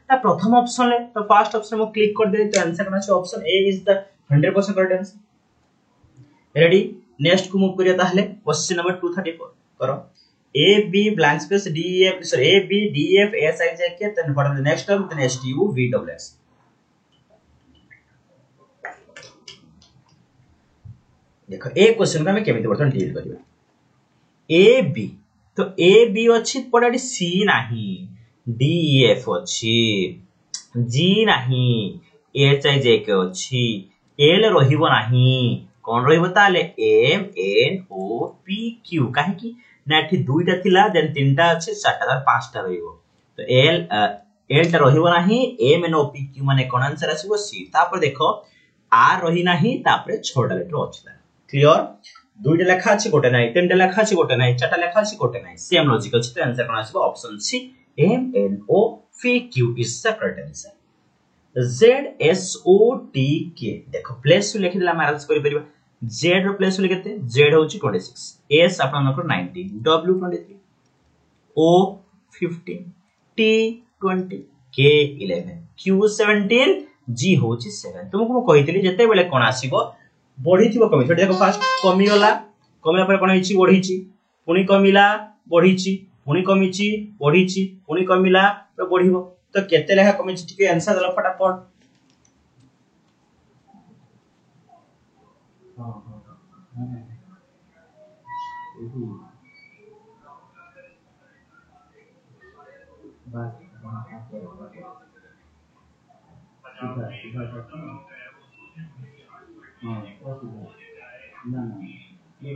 ना प्रथम ऑप्शन ले तो फर्स्ट ऑप्शन में क्लिक कर दे तो आंसर कोन अछि option A is the 100% correct answer ready next को मूव करिया ताहले क्वेश्चन नंबर 234 करो A B blank space D F sorry A B D F S I J K then for the next term then S T U V W S देखो ए question को हम केमिति बर्तन deal करिया A B तो A B अछि पडाडी सी नाही डी एफ अछि जी नाही एच आई जे के अछि एल रहिबो नाही कोन रहिबो ताले M N O P Q काहे की ना एठी दुईटा थिला देन तीनटा अछि चारटा और पांचटा रहिबो तो एल एल टा रहिबो नाही M N O P Q माने कोन आंसर आसीबो सी तापर देखो आर रही नाही तापर छोटा लेटर अछि क्लियर दुईटा लेखा अछि गोटे नाही तीनटा लेखा अछि गोटे नाही चारटा लेखा अछि गोटे नाही सेम लॉजिक अछि तो आंसर कोन आसीबो option C M N O P Q is the correct answer Z S O T K देखो प्लेस लिख दिला मैराज करि परिबा Z रो प्लेस लिखते Z होची 26 S आपन नकर 19 W 23 O 15 T 20 K 11 Q 17 G होची 7 तुमको म कहितली जते बेले कोन आसीबो बढ़ी थिबो कमी छोटे देखो फास्ट कमी गला कमिला पर कोन हिची बढ़ीची पुनी कमिला बढ़ीची पुनी कमीची बढ़ीची पुनी कमिला तो बढ़ीबो तो केते लेखा कमी ठीक आंसर दला फटाफट हां हां बस ना ये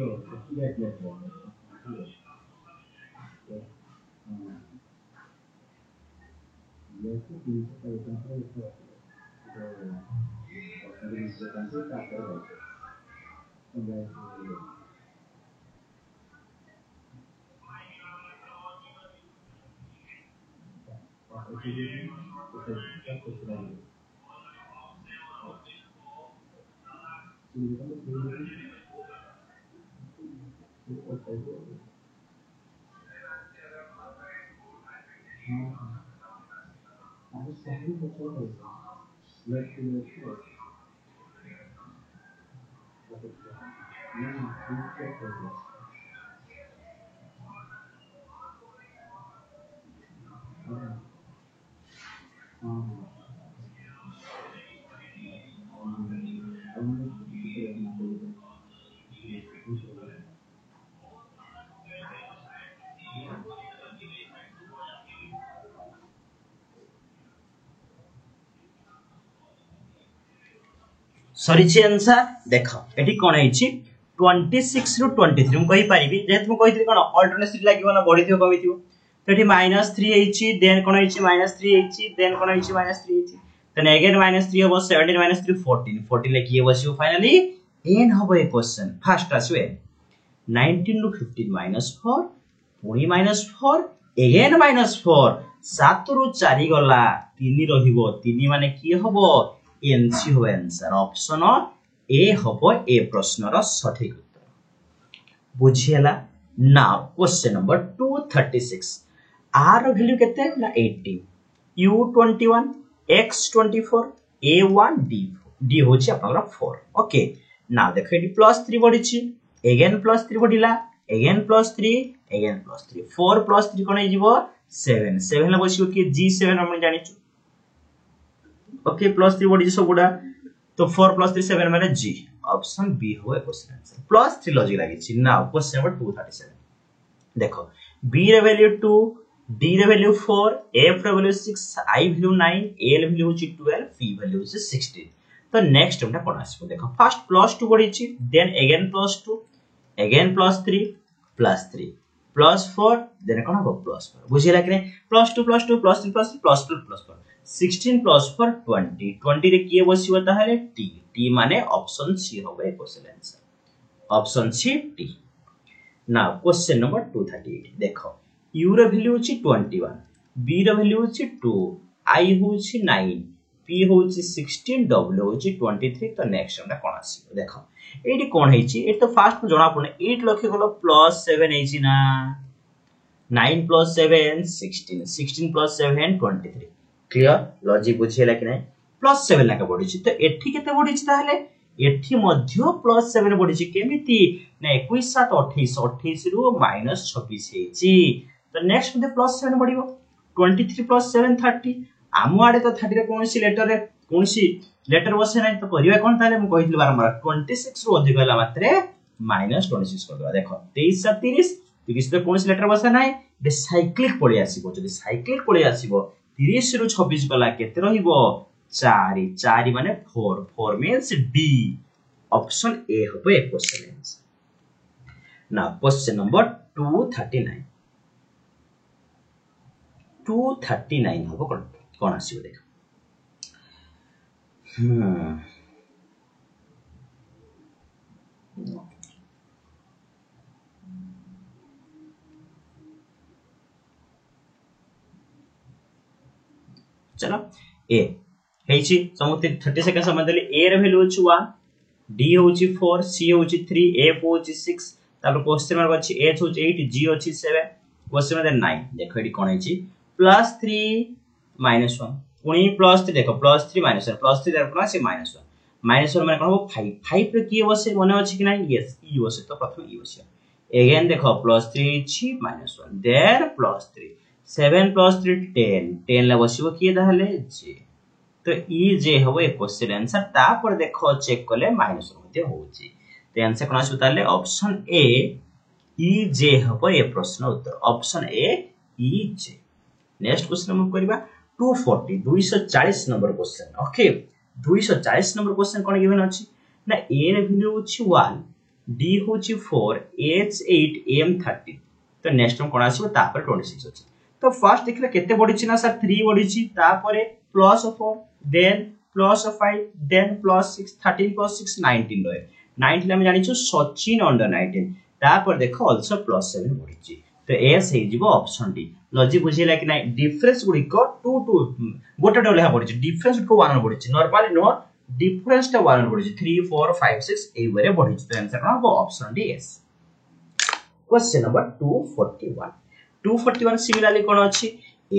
सरीची आंसर देखो एठी कोन हिची 26 रु 23 हम कहि पारिबी जे तुम कहितली कोन अल्टरनेट सीट लागिवो ना बढ़ी थियो कमी थियो तेठी -3 हिची देन कोन हिची -3 हिची देन कोन हिची -3 हिची देन अगेन -3 हो 17 -3 14 14 ले किए बसियो फाइनली एन होबो ए क्वेश्चन फर्स्ट आसवे 19 रु 15 -4 पुनी -4 अगेन -4 7 रु 4 गला 3 रहिबो 3 माने की होबो एनसी हो आंसर ऑप्शन ए होबो ए प्रश्न रो सठिक उत्तर बुझियला नाउ क्वेश्चन नंबर 236 आर रो वैल्यू केते ना 80 u21 x24 a1 d होची आपनरा 4 ओके नाउ देखो एटी +3 बढ़िची अगेन +3 बढ़िला अगेन +3 अगेन +3 4 +3 कोन हिजिवो 7 7 ले बसियो कि g7 हम जानिचु ओके +3 बढ़ी सबुडा तो 4 +3 7 माने जी ऑप्शन बी हो क्वेश्चन आंसर +3 लॉजिक लागी छि नाउ क्वेश्चन नंबर 237 देखो बी रे वैल्यू 2 डी रे वैल्यू 4 एफ रे value 6 I value 9 L value होची 12 पी वैल्यू होची 16 तो नेक्स्ट हमटा कोन आसीबो देखो फर्स्ट +2 बढ़ी छि देन अगेन +2 अगेन +3 +3 +4 देन कोन हो +4 बुझिला कि +2 +2 +3 +3 +2 +4 16 + 4 20 20 रे किए बसिबो ताहाले टी टी माने ऑप्शन सी होबे question answer option C T now question number 238 देखो u रो वैल्यू होची 21 b रो वैल्यू होची 2 i होची 9 p होची 16 w होची 23 तो नेक्स्ट हमला कोन आसी देखो एडी कोन हेची ए तो फास्ट जणा पने 8 लखे गलो प्लस 7 हेची ना 9 plus 7 16 16 plus 7 23 क्लियर लॉजिक बुझेला कि नहीं प्लस 7 लाके बढ़िछि तो एठी केते बढ़िछि ताहले एठी मध्य प्लस 7 बढ़िछि केमिति ना 21 7 28 28 रु माइनस 26 हेछि तो नेक्स्ट मध्ये प्लस 7 बढ़िबो 23 plus 7 30 आमु आडे तो 30 रे कोनसी लेटर बसे नै तो करिवा कोन ताले मु कहितले बारंबार 26 रु अधिक होला मात्रे माइनस 26 कर दवा देखो 23 30 30 तो कोनसी लेटर बसे नै बे साइक्लिक पळे आसीबो जदी साइक्लिक पळे आसीबो 30 रु 26 गला केते रहिबो 4 4 माने 4 4 मींस डी ऑप्शन ए होबो ए question answer now question number 239 होबो कोन आसीबो देखो चलो ए हेची समते 30 सेकंड समय देले ए रे वैल्यू होची 1 डी होची 4 सी होची 3 एफ होची 6 तापर क्वेश्चन मार्क अछि एच होची 8 जी होची 7 क्वेश्चन मार्क 9 देखो एडी कोन हेची +3 -1 पुनी +3 देखो +3 -1 +3 देर प्लस ए -1 -1 माने कोन हो 5 5 रे की बसे मने अछि कि नै यस ई बसे तो प्रथम ई बसे अगेन देखो +3 छी -1 देर +3 7 plus 3 10 10 ला बसिबो किए दाहले जे तो ई जे होबो ए क्वेश्चन आंसर तापर देखो चेक करले माइनस मध्ये होची तो आंसर कोन आसु ताले ऑप्शन ए ई जे होबो ए प्रश्न उत्तर ऑप्शन ए ई जे नेक्स्ट क्वेश्चन हम करबा 240 240 number question okay 240 number question कोन गिवन अछि ना ए रे वैल्यू होची 1 डी होची 4 एच 8 एम 30 तो नेक्स्ट हम कोन आसीबो तापर 26 अछि तो फर्स्ट देखले केते बढ़िछि ना सर 3 बढ़िछि तापरे +4 देन +5 देन +6 13 + 6 19 रहे 19 हम जानि छु सचिन अंडर 19 तापर देखो आल्सो +7 बढ़िछि तो एस हे जिवो ऑप्शन डी लॉजिक बुझिला कि नै डिफरेंस गुडी को 2 2 गोटे डले हा बढ़िछि डिफरेंस को 1 बढ़िछि नॉर्मली नो डिफरेंस टा 1 बढ़िछि 3 4 5 6 ए वरे बढ़िछि तो आंसर कोन हो ऑप्शन डी एस क्वेश्चन नंबर 241 241 सिमिलरली कोन अछि ए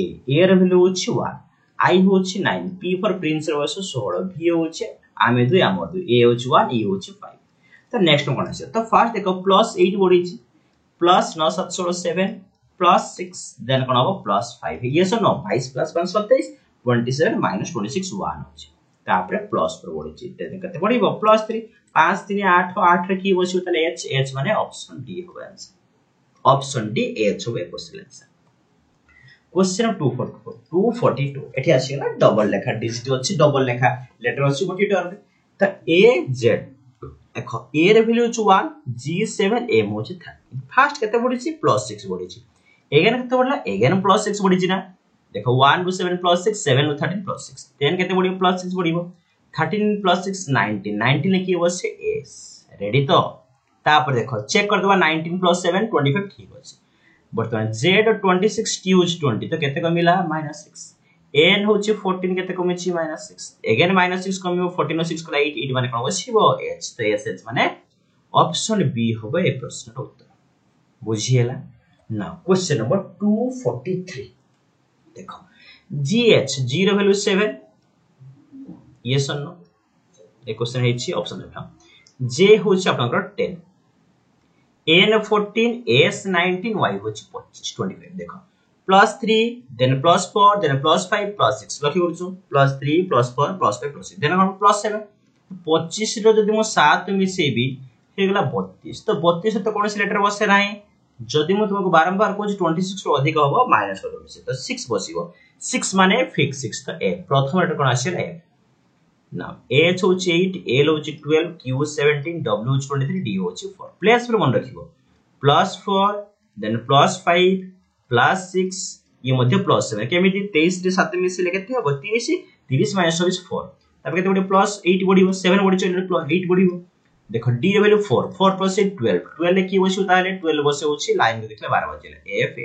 रे वैल्यू होछि 1 आई होछि 9 पी फॉर प्रिंस रे वैल्यू 16 भी होछि आमे दुई आम दुई ए होछि 1 ई होछि 5 तो नेक्स्ट कोन अछि तो फर्स्ट देखो +8 बढ़िछि +9 7 16 7 +6 देन कोन हो +5 ये सो नो 22 + 5 27 27 - 26 1 होछि तापरे प्लस पर बढ़िछि देन कते बढ़िबो +3 5 3 8 8 रे की बसियो तले एच एच माने ऑप्शन डी होबे आंसर ऑप्शन डी एच होबे क्वेश्चन आंसर क्वेश्चन 242 एठी आसीला डबल लेखा डिजिट अछि डबल लेखा लेटर अछि गोटी टर्म त ए जेड देखो ए रे वैल्यू छु 1 जी 7 एम होछि 13 फर्स्ट केते बढ़िछि +6 बढ़िछि अगेन केते बढ़ला अगेन +6 बढ़िछि ना देखो 1 + 7 + 6 7 + 13 +6 10 केते बढ़ियो +6 बढ़िबो 13 + 6 19 19 ने की बसे एस रेडी तो तापर देखो चेक कर दबा 19 + 7 25 ठीक अछि बर्तमान z 26 t होछि 20 तो केते कमिला -6 n होछि 14 केते कमिछि -6 अगेन -6 कमियो 14 और 6 को 8 8 माने कोन बसिबो h तो एस माने ऑप्शन बी होबो ए प्रश्न उत्तर बुझिएला नाउ क्वेश्चन नंबर 243 देखो gh 0 वैल्यू 7 यस और नो ए क्वेश्चन हेछि ऑप्शन देखा j होछि आपनकर 10 n 14 s 19 y होछि 25 25 देखो +3 देन +4 देन +5 +6 लखि करछु +3 +4 +5 +6 देन हम +7 25 रो जदि मो 7 मिसेबी हे गेला 32 तो 32 तो कोनसी लेटर बसे नाही जदि मो तुमको बारंबार कहू 26 रो अधिक होबो माइनस कर दो तो 6 बसिबो 6 माने फिक्स 6 तो ए प्रथम लेटर कोन आसे ए नाउ h होछि 8 l होछि 12 q 17 w होछि 23 d होछि 4 प्लेस पर मन रखिबो +4 देन +5 +6 ये मध्ये +7 केमिति 23 रे 7 मिसले केते होबो 30 30 - 24 4 तापर केते प्लस 8 बढ़िबो 7 बढ़ि चले प्लस 8 बढ़िबो देखो d रे वैल्यू 4 4 प्लस 8 12 12 ले की बसु ताले 12 बसे होची लाइन में देखले 12 बजेले f a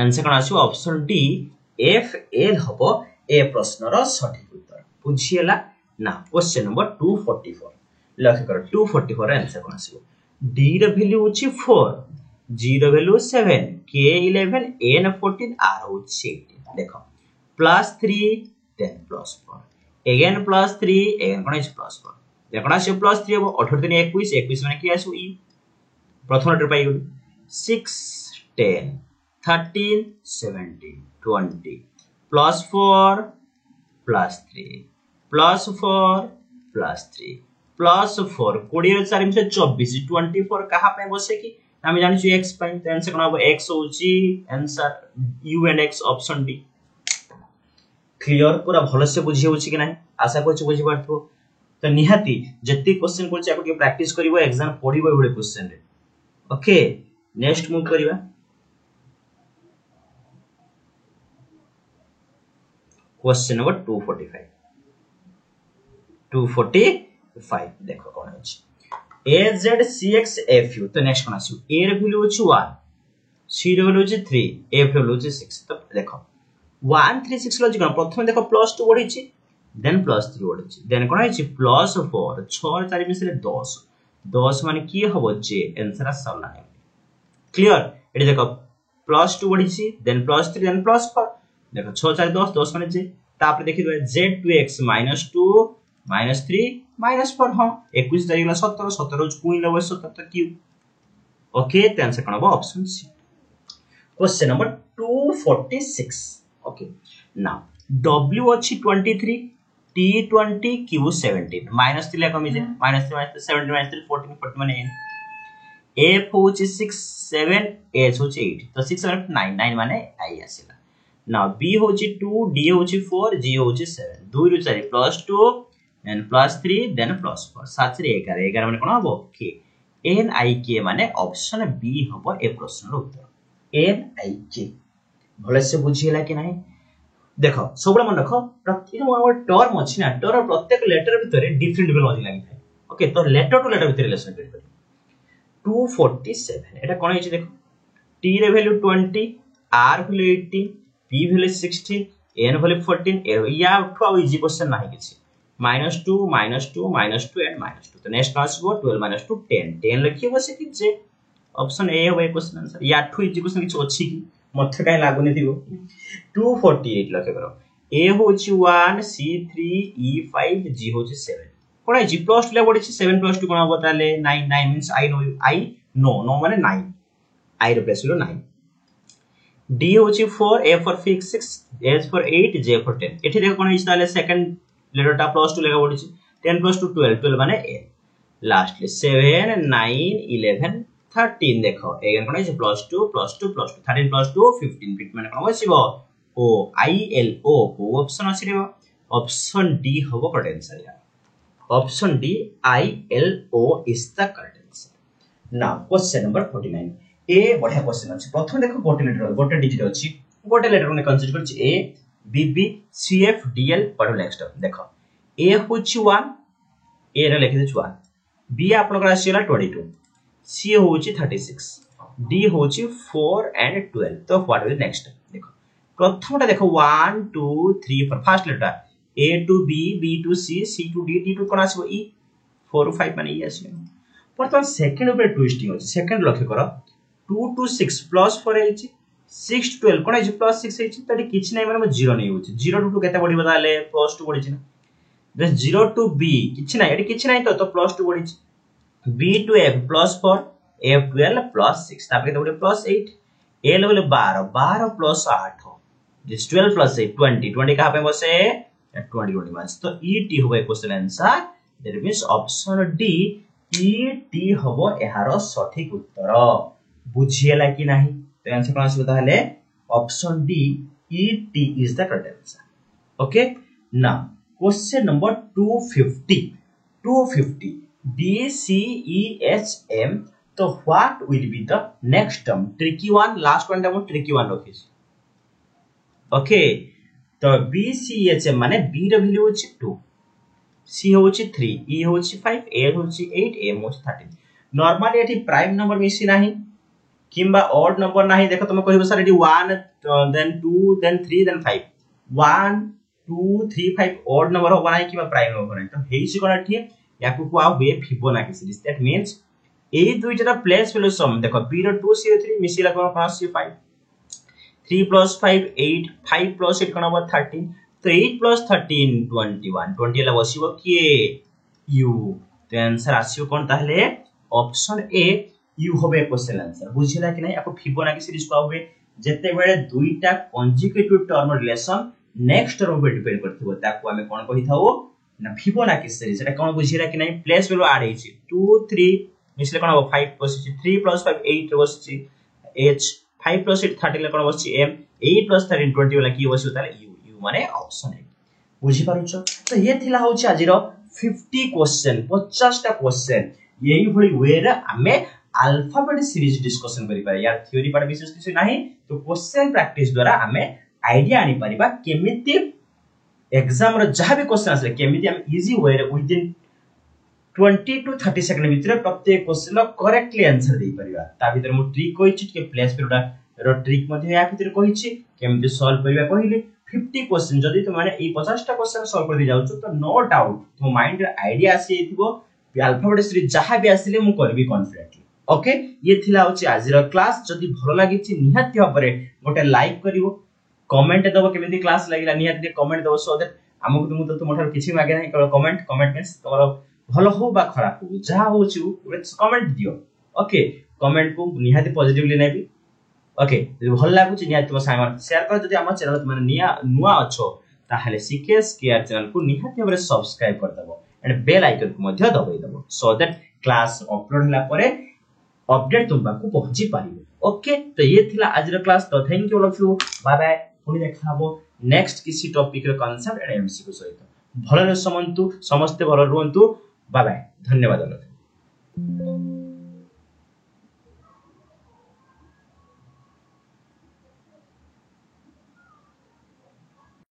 आंसर कोन आसु ऑप्शन डी f l हबो ए प्रश्न रो सठिक उत्तर बुझियला ना क्वेश्चन नंबर 244 लक्ष्य करो 244 आंसर कोन आसु d रे वैल्यू होची 4 g रे वैल्यू 7 k 11 n 14 r होची 18 देखो +3 then +4 again +3 again कोन आसु +4 देखो आसु +3 हो 18 दिन 21 21 माने की आसु ई प्रथम लेटर पाई गली 6 10 13 17 20 +4 +3 +4 +3 +4 20 रे 4 मिसे 24 24 कहा पे बसे की हम जानि छु x पाई त आंसर कोन हो x होची answer u and x option D clear पूरा भलो से बुझी होची कि नाही आशा करछु बुझी पारथो तो निहाती जत्ती क्वेश्चन करछि आपके प्रैक्टिस करिवो एग्जाम पढिबो एबे क्वेश्चन रे ओके नेक्स्ट मूव करिवा क्वेश्चन नंबर 245 देखो कोन अछि a z c x f u तो नेक्स्ट कोन आसी a रे वैल्यू अछि 1 c रे वैल्यू अछि 3 f रे वैल्यू अछि 6 तो देखो 1 3 6 लॉजिक प्रथम देखो +2 बढ़ी छि देन +3 बढ़ी छि देन कोन अछि +4 6 4 मिसले 10 10 माने की हबो जे आंसर सरला नै क्लियर एडी देखो +2 बढ़ी छि देन +3 देन +4 देखो 6 4 10 10 माने जे तापर देखि दो z2x -2 -3 -4 हां 21 जाइला 17 17 कुइन लेबो 17 क्यू ओके त आंसर कोन हबो option C question number 246 okay now w अछि 23 t 20 q 17 -3 ला कमी जे -3 -17 -3 14 14 माने n f होछि 6 7 h होछि 8 तो 6 7 9 9 माने i आसीला नाउ b होछि 2 d होछि 4 g होछि 7 2 रु 4 +2 देन +3 देन +4 7 रे 11 11 माने कोन हबो k n i k माने ऑप्शन b हबो ए प्रश्न रो उत्तर n i k भले से बुझियला कि नाही देखो सबला मन रखो प्रत्येक हमर टर्म अछि ना टर्म प्रत्येक लेटर भितरे डिफरेंट लॉजिक लागि थाए ओके तो लेटर टू लेटर भितरे रिलेशन कर 247 एटा कोन हिच देखो t रे value 20 r value 18 p value 16 n value 14 या उठो इजी क्वेश्चन नाही किछि -2 -2 -2 एंड -2 तो नेक्स्ट क्लास वो 12 -2 10 10 लिखिबो से कि जे ऑप्शन ए होय क्वेश्चन आंसर या ठु इजी क्वेश्चन किछ अछि कि मथे काई लागु नै थिबो 248 लखे करो a होछि 1 c 3 e 5 g होछि 7 कोन है g + 2 ले बढी 7 + 2 कोन हो ताले 9 9 मींस i नो नो माने 9 i रिप्लेस लो 9 d होछि 4 a for 6 h for 8 j for 10 एठी देखो कोन हिच ताले सेकंड लेटर टा +2 लेगा बढी 10 + 2 12 12 माने n लास्टली 7 9 11 13 देखो अगेन कोन है +2 +2 +2 13 + 2 15 15 माने कोन होसिबो ओ आई एल ओ को ऑप्शन अछि रे ऑप्शन डी होबो करेक्ट आंसर या option D I L O is the correct answer now question number 49 ए बढ़िया क्वेश्चन अछि प्रथम देखो गोटे डिजिट अछि गोटे लेटर ने कंसीडर करछि A B B C F D L पढो नेक्स्ट देखो ए होछि 1 ए रे लिखि छु 1 बी आपन का आसीला 22 सी होछि 36 डी होछि 4 एंड 12 तो व्हाट विल नेक्स्ट देखो प्रथमटा देखो 1 2 3 4 first letter a to b b to c c to d d to कोन आसीबो e 4 5 माने e आसीबो परतन सेकंड ऊपर ट्विस्टिंग होछि सेकंड लक्ष्य करो 2 to 6 +4 हेछि 6 to 12 कोन है +6 हेछि तडी किछ नै माने 0 नै होछि 0 to 2 केते बढी बताले +2 बढी छि ना देन 0 to b किछ नै एडी किछ नै तो +2 बढी छि b to f +4 f 12 +6 तापर केते बढी +8 a लेवल 12 12 +8 this 12 plus 8 20 20 कहां पे बसे 20 20 माइनस तो et होबे question answer that means option D et होबो एहारो सठिक उत्तर बुझियला कि नाही तो आंसर कोन आसीबो ताहले option D et is the correct answer okay now question number 250 d c e h m तो what will be the next term tricky one last one दा ट्रिकी वन रखिस ओके तो BCHM माने B ର value होची 2, C होची 3, E होची 5, A होची 8, M होची 13। नॉर्मली एठी प्राइम नंबर मिसी नाही किंबा ऑड नंबर नाही। देखो तुम कहबो सर एठी 1 then 2 then 3 then 5, 1 2 3 5 odd number हो नाही किंबा प्राइम नंबर नाही। तो हेइसी कोन एठी याकू को आ हुए फिबोनाची सीरीज। दैट मींस ए दुईटा प्लेस वैल्यू सम देखो B रो 2 C रो 3 मिसिला कोन पास C 5, 3 plus 5 8, 5 plus 8 कोन हो 13। तो 8 plus 13 21, 20 ला बसिबो किए U। तो आंसर आसीओ कोन ताहले ऑप्शन ए यू होबे क्वेश्चन आंसर। बुझिला कि नै आपको फिबोनाची सीरीज को होबे जते बेले दुईटा consecutive term relation next term पे डिपेंड करथिबो ताको हमें कोन कहि थाओ ना फिबोनाची सीरीज। एटा कोन बुझिला कि नै प्लेस वैल्यू ऐड हेछि 2 3 मिसले कोन हो 5 बसिछि, 3 plus 5 8 बसिछि H, 5 plus 8 13 कोन बसिछि M, 8 plus 13 20 वाला की बसियो ताले U माने ऑप्शन ए। बुझि पारुछ? तो ये थिला होछि आजिरो 50 क्वेश्चन 50 टा क्वेश्चन। यही भली वे रे हमें अल्फाबेट सीरीज डिस्कशन करि पारे। यार थ्योरी पार्ट विशेष किछ नाही, तो क्वेश्चन प्रैक्टिस द्वारा हमें आईडिया आनी परिबा केमिति एग्जाम रो जहां भी क्वेश्चन आसे केमिति हम इजी वे रे विद इन 20 to 30 सेकंड भीतर प्रत्येक क्वेश्चन रो करेक्टली आंसर दे परिबा। ता भीतर मु ट्रिक कहिछि के प्लेस पेरोडा रो ट्रिक मध्ये या भीतर कहिछि केमिति सॉल्व परिबा कहिली 50 क्वेश्चन। जदि तुम माने ए 50 टा क्वेश्चन सॉल्व कर दि जाउछ तो नो डाउट तुम माइंड रे आईडिया आसी एथिबो अल्फाबेट सीरीज जहां भी आसिले मु करबी कॉन्फिडेंटली। ओके, ये थिला होची आजिर क्लास। जदि भलो लागिछि निहाती भाबरे गोटे लाइक करिवो, कमेंट दबो केमिति क्लास लागिला निहाती कमेंट दबो सो दैट हमकु तुम तो तुमठार किछि मागे नाही केवल कमेंट मींस तमरो भलो हो बा खराब हो जहां होची कमेंट दियो। ओके, कमेंट को निहाती पॉजिटिवली नेबी। ओके, जदि भलो लागुछि निहाती तुम साइमन शेयर कर। जदि हमर चैनल माने नुआ अछो ताहले सीकेएस केआर चैनल को निहाती भाबरे सब्सक्राइब कर दबो एंड बेल आइकन को मध्य दबाई दबो सो दैट क्लास अपलोड होला परे अपडेट तुम को पहुंची पारिबो। ओके, तो ये थिला आज रो क्लास। तो thank you all of you, bye bye. पुनी देखा हबो नेक्स्ट किसी टॉपिक रो कांसेप्ट एंड एमसीक्यू सहित। भलो रे समंतु समस्ते भलो रुहंतु। बाय बाय, धन्यवाद।